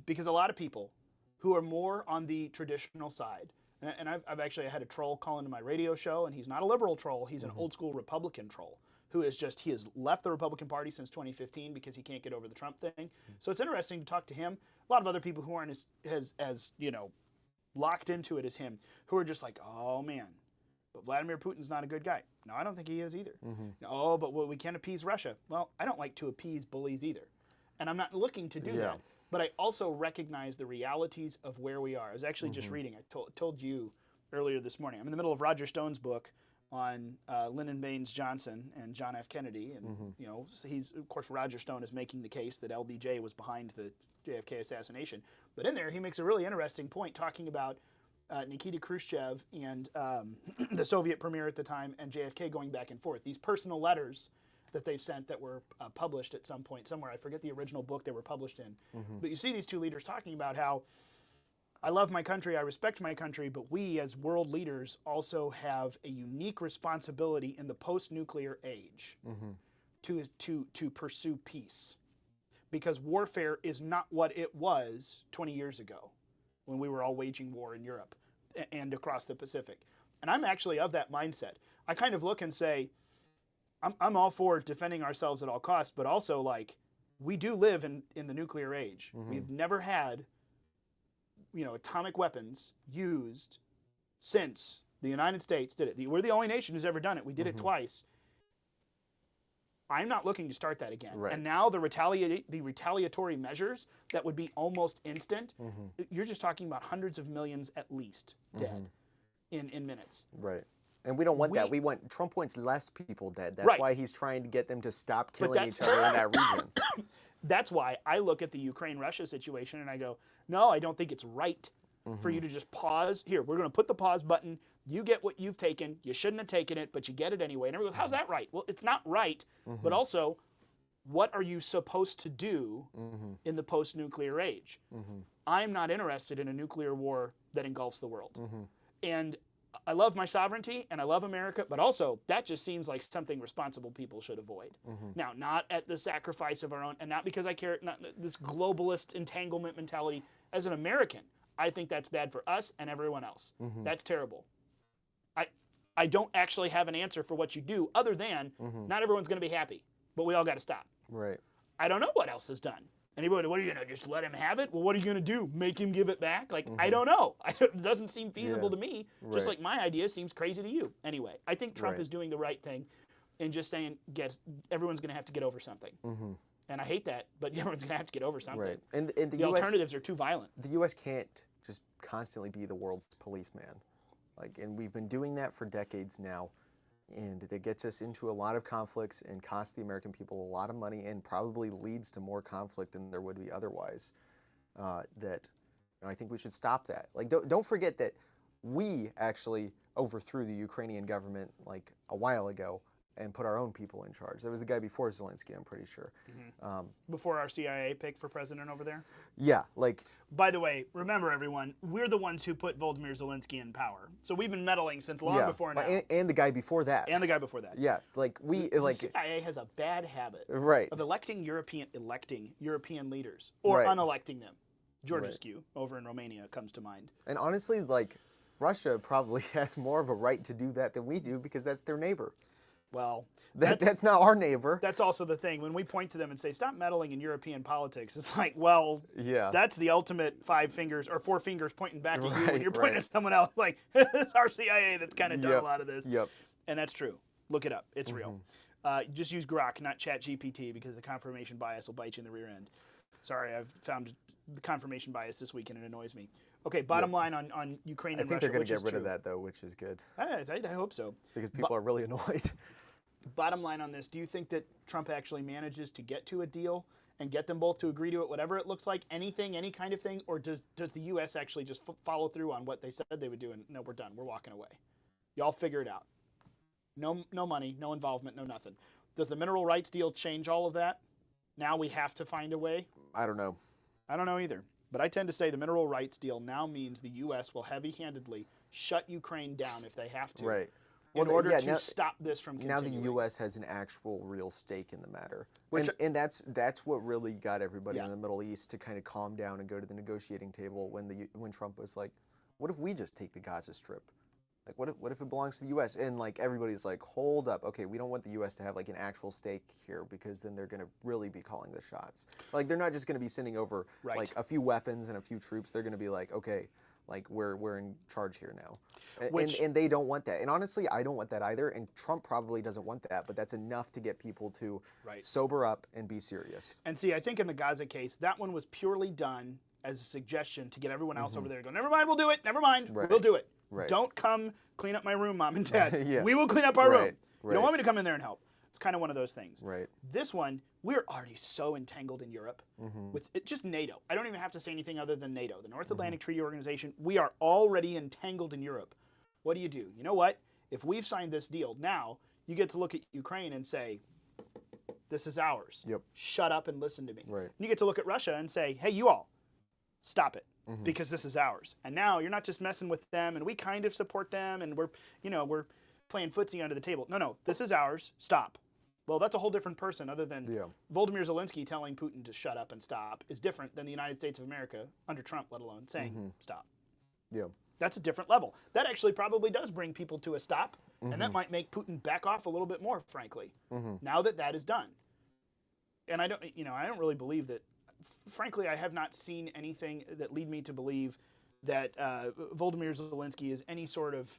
because a lot of people who are more on the traditional side. And I've actually had a troll call into my radio show, and he's not a liberal troll. He's an old school Republican troll who he has left the Republican Party since 2015 because he can't get over the Trump thing. So it's interesting to talk to him. A lot of other people who aren't as locked into it as him, who are just like, oh man, but Vladimir Putin's not a good guy. No, I don't think he is either. Oh, but we can't appease Russia. Well, I don't like to appease bullies either. And I'm not looking to do that. But I also recognize the realities of where we are. I was actually just reading. I told you earlier this morning. I'm in the middle of Roger Stone's book, on Lyndon Baines Johnson and John F. Kennedy, and you know, so he's, of course, Roger Stone is making the case that LBJ was behind the JFK assassination. But in there, he makes a really interesting point talking about Nikita Khrushchev and the Soviet premier at the time and JFK going back and forth. These personal letters that they've sent that were published at some point somewhere. I forget the original book they were published in. But you see these two leaders talking about how I love my country, I respect my country, but we as world leaders also have a unique responsibility in the post-nuclear age to pursue peace. Because warfare is not what it was 20 years ago when we were all waging war in Europe and across the Pacific. And I'm actually of that mindset. I kind of look and say, I'm all for defending ourselves at all costs, but also, like, we do live in the nuclear age. We've never had, you know, atomic weapons used since the United States did it. We're the only nation who's ever done it. We did it twice. I'm not looking to start that again. Right. And now the retaliatory measures that would be almost instant, you're just talking about hundreds of millions at least dead in minutes. Right. And we don't want that. Trump wants less people dead. That's Right. why he's trying to get them to stop killing each other in that region. That's why I look at the Ukraine-Russia situation and I go, no, I don't think it's right for you to just pause. Here, we're going to put the pause button. You get what you've taken. You shouldn't have taken it, but you get it anyway. And everyone goes, how's that right? Well, it's not right, but also, what are you supposed to do in the post-nuclear age? I'm not interested in a nuclear war that engulfs the world. And I love my sovereignty and I love America, but also that just seems like something responsible people should avoid. Now, not at the sacrifice of our own, and not because I care, not this globalist entanglement mentality. As an American, I think that's bad for us and everyone else. That's terrible. I don't actually have an answer for what you do other than not everyone's going to be happy, but we all got to stop. Right. I don't know what else is done. Anybody, what are you going to just let him have it? Well, what are you going to do? Make him give it back? Like, I don't know. It doesn't seem feasible to me, just like my idea seems crazy to you. Anyway, I think Trump is doing the right thing and just saying, everyone's going to have to get over something. And I hate that, but everyone's going to have to get over something. Right. And the alternatives are too violent. The U.S. can't just constantly be the world's policeman. Like, and we've been doing that for decades now, and it gets us into a lot of conflicts and costs the American people a lot of money and probably leads to more conflict than there would be otherwise. I think we should stop that. Like, don't forget that we actually overthrew the Ukrainian government like a while ago and put our own people in charge. There was the guy before Zelensky, I'm pretty sure. Before our CIA pick for president over there? Yeah, like... By the way, remember everyone, we're the ones who put Volodymyr Zelensky in power. So we've been meddling since long before now. And the guy before that. And the guy before that. Yeah, like the CIA has a bad habit of electing European leaders or unelecting them. Georgescu over in Romania comes to mind. And honestly, like, Russia probably has more of a right to do that than we do because that's their neighbor. Well, that's not our neighbor. That's also the thing. When we point to them and say, stop meddling in European politics, it's like, well, that's the ultimate 5 fingers or 4 fingers pointing back at you when you're pointing at someone else. Like, it's our CIA that's kind of done a lot of this. And that's true. Look it up. It's real. Just use Grok, not ChatGPT, because the confirmation bias will bite you in the rear end. Sorry, I've found the confirmation bias this week and it annoys me. Okay, bottom line on Ukraine and Russia. I think they're going to get rid of that, though, which is good. I hope so. Because people are really annoyed. Bottom line on this, do you think that Trump actually manages to get to a deal and get them both to agree to it, whatever it looks like, anything, any kind of thing, or does the U.S. actually just follow through on what they said they would do and, no, we're done, we're walking away? Y'all figure it out. No money, no involvement, no nothing. Does the mineral rights deal change all of that? Now we have to find a way? I don't know. I don't know either. But I tend to say the mineral rights deal now means the U.S. will heavy-handedly shut Ukraine down if they have to. Right. In order to stop this from continuing. Now the U.S. has an actual real stake in the matter. And that's what really got everybody in the Middle East to kind of calm down and go to the negotiating table when Trump was like, what if we just take the Gaza Strip? Like, what if it belongs to the U.S.? And, like, everybody's like, hold up. Okay, we don't want the U.S. to have, like, an actual stake here because then they're going to really be calling the shots. Like, they're not just going to be sending over, like, a few weapons and a few troops. They're going to be like, okay, like, we're in charge here now. And they don't want that. And honestly, I don't want that either. And Trump probably doesn't want that. But that's enough to get people to sober up and be serious. And see, I think in the Gaza case, that one was purely done as a suggestion to get everyone else over there to go, never mind, we'll do it. Never mind, we'll do it. Right. Don't come clean up my room, Mom and Dad. Yeah. We will clean up our room. Right, You don't want me to come in there and help. It's kind of one of those things. Right. This one, we're already so entangled in Europe with just NATO. I don't even have to say anything other than NATO, the North Atlantic Treaty Organization. We are already entangled in Europe. What do? You know what? If we've signed this deal, now you get to look at Ukraine and say, this is ours. Yep. Shut up and listen to me. Right. And you get to look at Russia and say, hey, you all, stop it, because this is ours. And now you're not just messing with them, and we kind of support them, and we're playing footsie under the table. No, this is ours. Stop. Well, that's a whole different person other than Volodymyr Zelensky telling Putin to shut up and stop is different than the United States of America, under Trump let alone, saying stop. Yeah. That's a different level. That actually probably does bring people to a stop, and that might make Putin back off a little bit more, frankly, now that that is done. And I don't really believe that, frankly, I have not seen anything that lead me to believe that Volodymyr Zelensky is any sort of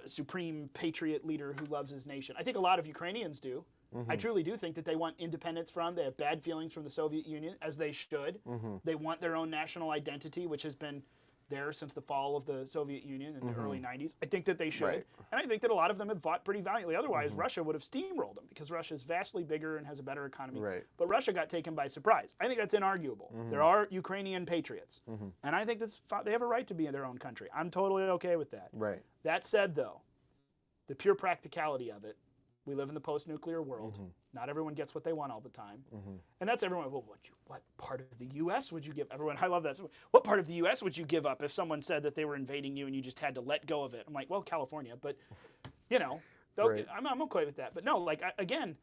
supreme patriot leader who loves his nation. I think a lot of Ukrainians do. I truly do think that they want independence they have bad feelings from the Soviet Union, as they should. They want their own national identity, which has been there since the fall of the Soviet Union in the early 90s. I think that they should. Right. And I think that a lot of them have fought pretty valiantly. Otherwise, Russia would have steamrolled them, because Russia is vastly bigger and has a better economy. Right. But Russia got taken by surprise. I think that's inarguable. There are Ukrainian patriots. And I think they have a right to be in their own country. I'm totally okay with that. Right. That said, though, the pure practicality of it, we live in the post-nuclear world. Not everyone gets what they want all the time. And that's everyone. Well, what part of the U.S. would you give? Everyone, I love that. What part of the U.S. would you give up if someone said that they were invading you and you just had to let go of it? I'm like, well, California. But, Right. I'm okay with that. But no, again,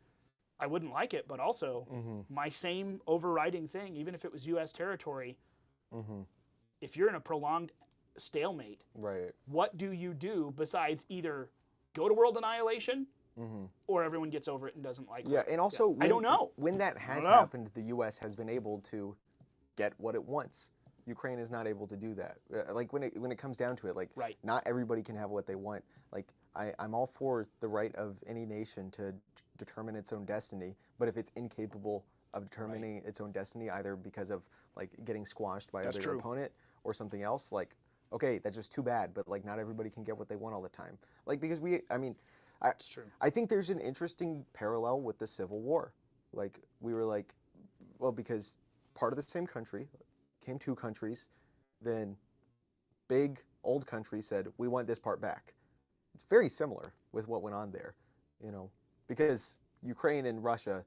I wouldn't like it. But also, my same overriding thing, even if it was U.S. territory, if you're in a prolonged stalemate, Right. what do you do besides either go to world annihilation or everyone gets over it and doesn't like it? Yeah, and also, I don't know. When that has I don't know. happened, the U.S. has been able to get what it wants. Ukraine is not able to do that. Like when it comes down to it, like Right. not everybody can have what they want. Like I'm all for the right of any nation to determine its own destiny, but if it's incapable of determining its own destiny, either because of like getting squashed by That's their true. opponent or something else, like okay, that's just too bad. But like not everybody can get what they want all the time. Like because It's true. I think there's an interesting parallel with the Civil War. Like we were like, well, because part of the same country came two countries, then big old country said, we want this part back. It's very similar with what went on there, because Ukraine and Russia,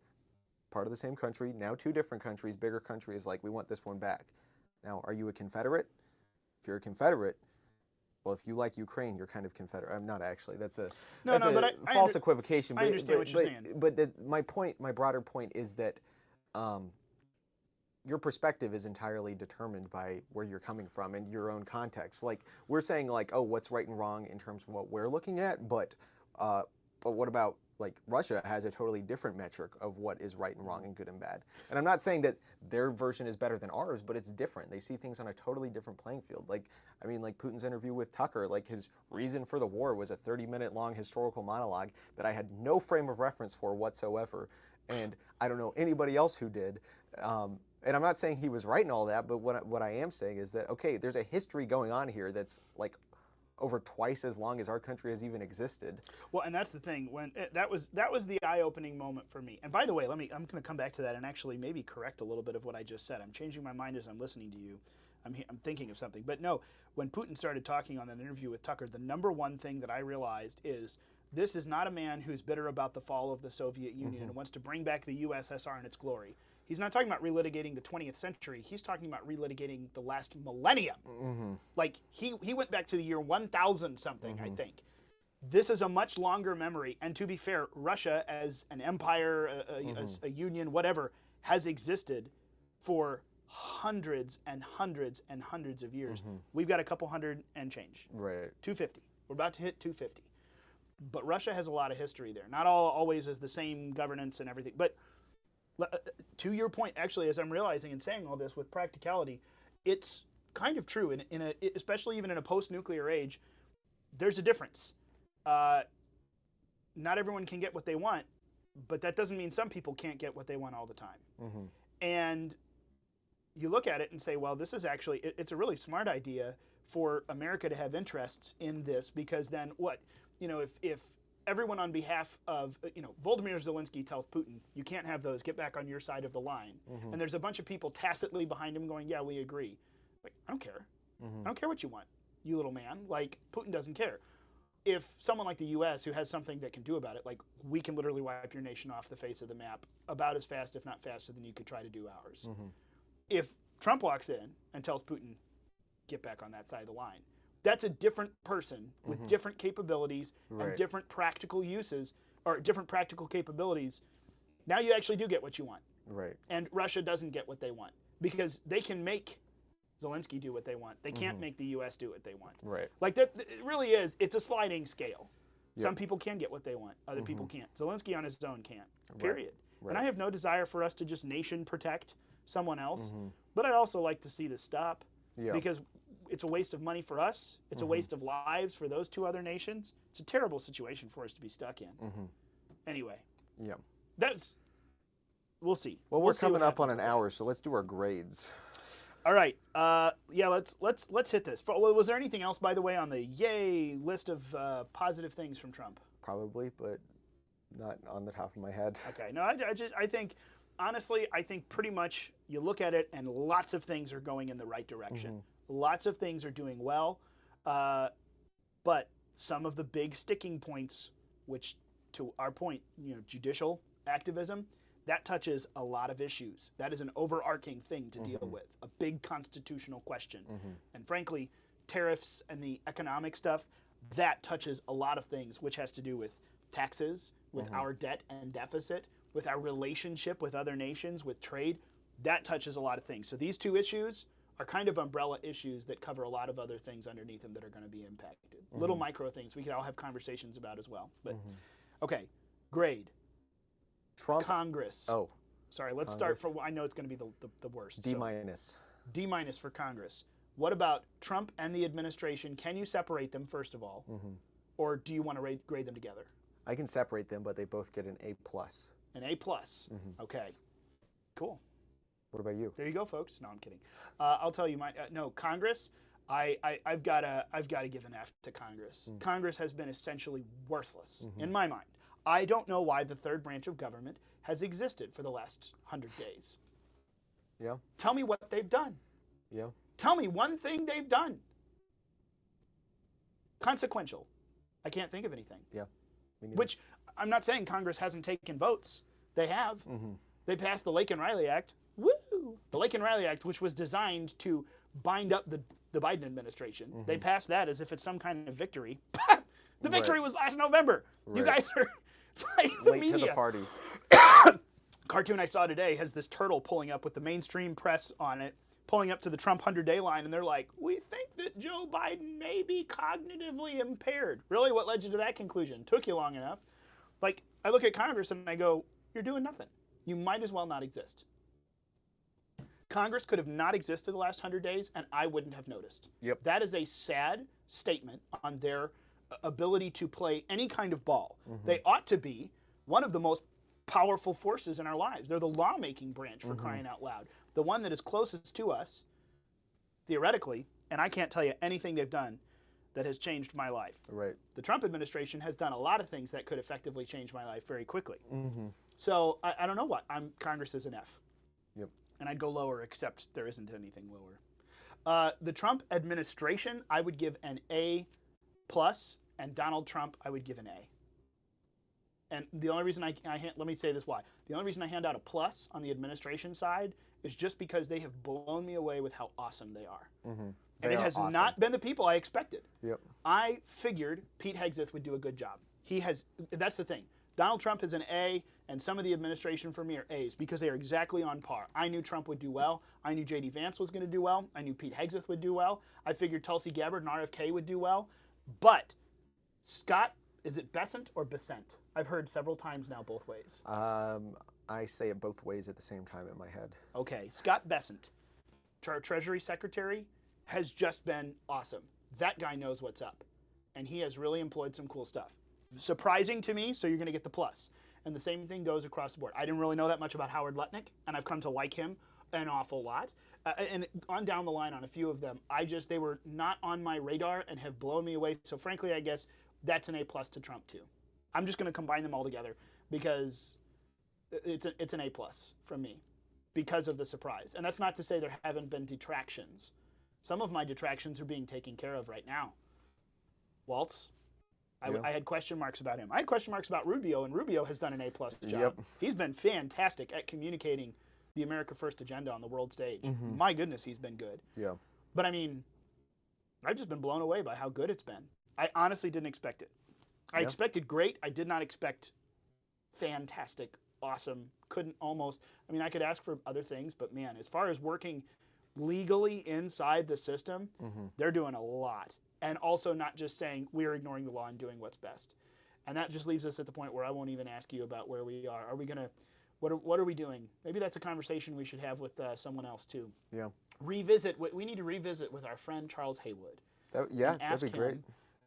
part of the same country, now two different countries, bigger country is like, we want this one back. Now, are you a Confederate? If you're a Confederate, well, if you like Ukraine, you're kind of Confederate. I'm not actually. That's a false equivocation. I understand what you're saying. But my broader point is that your perspective is entirely determined by where you're coming from and your own context. Like we're saying, like, oh, what's right and wrong in terms of what we're looking at, but what about like Russia has a totally different metric of what is right and wrong and good and bad. And I'm not saying that their version is better than ours, but it's different. They see things on a totally different playing field. Like Putin's interview with Tucker, like his reason for the war was a 30-minute long historical monologue that I had no frame of reference for whatsoever. And I don't know anybody else who did. And I'm not saying he was right in all that, but what I am saying is that, okay, there's a history going on here that's like over twice as long as our country has even existed. Well, and that's the thing. That was the eye-opening moment for me. And by the way, I'm going to come back to that and actually maybe correct a little bit of what I just said. I'm changing my mind as I'm listening to you. I'm thinking of something. But no, when Putin started talking on that interview with Tucker, the number one thing that I realized is this is not a man who's bitter about the fall of the Soviet Union and wants to bring back the USSR in its glory. He's not talking about relitigating the 20th century. He's talking about relitigating the last millennium. Like, he went back to the year 1000 something, I think. This is a much longer memory. And to be fair, Russia as an empire, a union, whatever, has existed for hundreds and hundreds and hundreds of years. We've got a couple hundred and change. Right. 250. We're about to hit 250. But Russia has a lot of history there. Not always as the same governance and everything. But to your point, actually, as I'm realizing and saying all this with practicality, it's kind of true. Especially even in a post-nuclear age, there's a difference. Not everyone can get what they want, but that doesn't mean some people can't get what they want all the time. And you look at it and say, well, this is actually, it's a really smart idea for America to have interests in this, because then what? If everyone on behalf of, Volodymyr Zelensky tells Putin, you can't have those, get back on your side of the line. And there's a bunch of people tacitly behind him going, yeah, we agree. Like, I don't care. I don't care what you want, you little man. Like, Putin doesn't care. If someone like the U.S., who has something that can do about it, like, we can literally wipe your nation off the face of the map about as fast, if not faster, than you could try to do ours. If Trump walks in and tells Putin, get back on that side of the line, that's a different person with different capabilities and different practical uses, or different practical capabilities. Now you actually do get what you want. Right. And Russia doesn't get what they want, because they can make Zelensky do what they want. They can't make the U.S. do what they want. Right. Like, that, it really is. It's a sliding scale. Some people can get what they want. Other people can't. Zelensky on his own can't. Period. Right. And I have no desire for us to just nation protect someone else. But I'd also like to see this stop, because it's a waste of money for us. It's a waste of lives for those two other nations. It's a terrible situation for us to be stuck in. Anyway. Yeah. We'll see. Well, we're coming up on an hour, so let's do our grades. All right. Yeah, let's hit this. Was there anything else, by the way, on the yay list of positive things from Trump? Probably, but not on the top of my head. Okay. No, I think, honestly, I think pretty much you look at it and lots of things are going in the right direction. Lots of things are doing well, but some of the big sticking points, which, to our point, judicial activism, that touches a lot of issues. That is an overarching thing to deal with, a big constitutional question. And frankly, tariffs and the economic stuff, that touches a lot of things, which has to do with taxes, with our debt and deficit, with our relationship with other nations, with trade. That touches a lot of things. So these two issues are kind of umbrella issues that cover a lot of other things underneath them that are going to be impacted. Little micro things we could all have conversations about as well. But okay, grade. Trump. Congress. Oh. Sorry, let's start from, I know it's going to be the worst. D-. D- for Congress. What about Trump and the administration? Can you separate them, first of all? Or do you want to grade them together? I can separate them, but they both get an A+. An A+. Okay. Cool. What about you? There you go, folks. No, I'm kidding. I'll tell you, no, Congress, I've got to give an F to Congress. Congress has been essentially worthless, in my mind. I don't know why the third branch of government has existed for the last 100 days. Yeah. Tell me what they've done. Yeah. Tell me one thing they've done. Consequential. I can't think of anything. Yeah. Which, I'm not saying Congress hasn't taken votes. They have. They passed the Laken Riley Act. Woo! The Laken Riley Act, which was designed to bind up the Biden administration. They passed that as if it's some kind of victory. The victory was last November. You guys are... It's like the late media. to the party. Cartoon I saw today has this turtle pulling up with the mainstream press on it, pulling up to the Trump 100-day line, and they're like, we think that Joe Biden may be cognitively impaired. Really? What led you to that conclusion? Took you long enough. Like, I look at Congress and I go, you're doing nothing. You might as well not exist. Congress could have not existed the last 100 days, and I wouldn't have noticed. Yep. That is a sad statement on their ability to play any kind of ball. They ought to be one of the most powerful forces in our lives. They're the lawmaking branch, for crying out loud. The one that is closest to us, theoretically, and I can't tell you anything they've done that has changed my life. Right. The Trump administration has done a lot of things that could effectively change my life very quickly. So I don't know what. Congress is an F. Yep. And I'd go lower, except there isn't anything lower. The Trump administration, I would give an A+, and Donald Trump, I would give an A. And the only reason let me say this why. The only reason I hand out a plus on the administration side is just because they have blown me away with how awesome they are. And it has not been the people I expected. Yep. I figured Pete Hegseth would do a good job. That's the thing. Donald Trump is an A, and some of the administration for me are A's because they are exactly on par. I knew Trump would do well. I knew J.D. Vance was going to do well. I knew Pete Hegseth would do well. I figured Tulsi Gabbard and RFK would do well. But Scott, is it Bessent or Bessent? I've heard several times now both ways. I say it both ways at the same time in my head. Okay, Scott Bessent, Treasury Secretary, has just been awesome. That guy knows what's up, and he has really employed some cool stuff. Surprising to me, so you're going to get the plus. And the same thing goes across the board. I didn't really know that much about Howard Lutnick, and I've come to like him an awful lot. And on down the line on a few of them, they were not on my radar and have blown me away. So frankly, I guess that's an A+ to Trump too. I'm just going to combine them all together because it's an A+ from me because of the surprise. And that's not to say there haven't been detractions. Some of my detractions are being taken care of right now. Waltz, I had question marks about him. I had question marks about Rubio, and Rubio has done an A+ job. Yep. He's been fantastic at communicating the America First agenda on the world stage. My goodness, he's been good. Yeah. But I mean, I've just been blown away by how good it's been. I honestly didn't expect it. I expected great. I did not expect fantastic, awesome. I could ask for other things, but man, as far as working legally inside the system, they're doing a lot. And also not just saying we're ignoring the law and doing what's best. And that just leaves us at the point where I won't even ask you about where we are. Are we going to, what are we doing? Maybe that's a conversation we should have with someone else too. Yeah. We need to revisit with our friend Charles Haywood. That'd be great.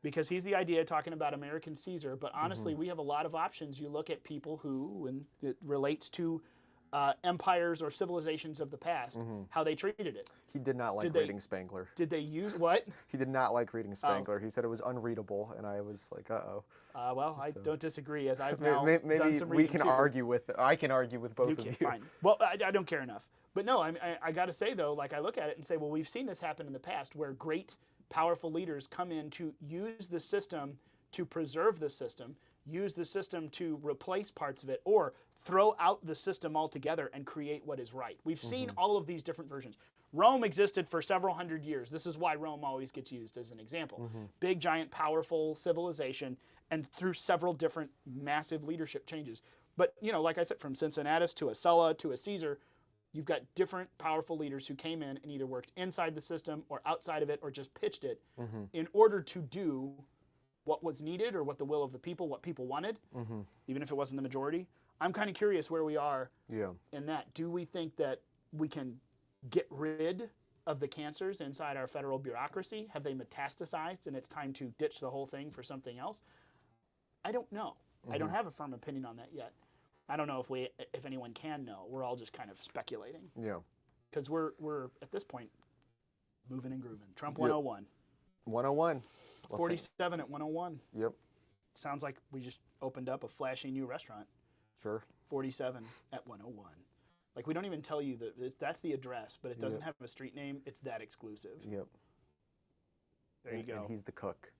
Because he's the idea talking about American Caesar, but honestly, we have a lot of options. You look at people who, when it relates to empires or civilizations of the past, how they treated it. He did not like reading Spangler. Did they use what? He did not like reading Spangler. He said it was unreadable, and I was like, uh-oh. I don't disagree, as I've now maybe done some we reading can too. argue with. I can argue with both of you. Fine. Well, I don't care enough. But no, I got to say though, like I look at it and say, well, we've seen this happen in the past, where great, powerful leaders come in to use the system to preserve the system, use the system to replace parts of it, or throw out the system altogether and create what is right. We've seen all of these different versions. Rome existed for several hundred years. This is why Rome always gets used as an example. Big, giant, powerful civilization, and through several different massive leadership changes. But, like I said, from Cincinnatus to a Sulla to a Caesar, you've got different powerful leaders who came in and either worked inside the system or outside of it or just pitched it in order to do what was needed or what the will of the people, what people wanted, even if it wasn't the majority. I'm kind of curious where we are in that. Do we think that we can get rid of the cancers inside our federal bureaucracy? Have they metastasized and it's time to ditch the whole thing for something else? I don't know. I don't have a firm opinion on that yet. I don't know if anyone can know. We're all just kind of speculating. Yeah. Because we're at this point moving and grooving. Trump 101. 101. 47 at 101. Yep. Sounds like we just opened up a flashy new restaurant. Sure. 47 at 101. Like, we don't even tell you that's the address, but it doesn't have a street name. It's that exclusive. Yep. There you go. And he's the cook.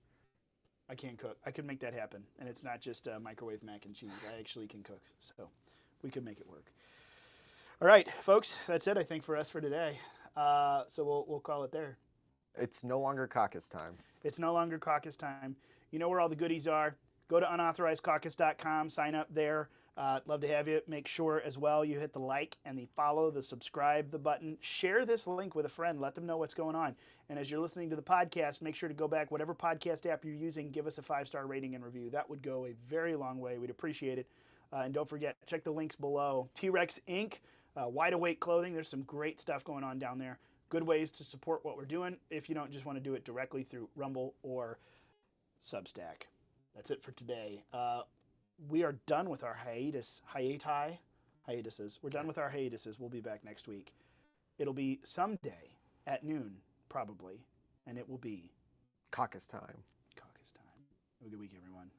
I can cook. I could make that happen. And it's not just microwave mac and cheese. I actually can cook. So we could make it work. All right, folks. That's it, I think, for us for today. So we'll call it there. It's no longer caucus time. It's no longer caucus time. You know where all the goodies are. Go to unauthorizedcaucus.com. Sign up there. Love to have you. Make sure as well you hit the like and the follow, the subscribe, the button. Share this link with a friend. Let them know what's going on. And as you're listening to the podcast, make sure to go back, whatever podcast app you're using, give us a 5-star rating and review. That would go a very long way. We'd appreciate it. And don't forget, check the links below. T-Rex Inc., Wide Awake Clothing. There's some great stuff going on down there. Good ways to support what we're doing if you don't just want to do it directly through Rumble or Substack. That's it for today. We are done with our hiatuses. We're done with our hiatuses. We'll be back next week. It'll be someday at noon, probably, and it will be Caucus time. Caucus time. Have a good week, everyone.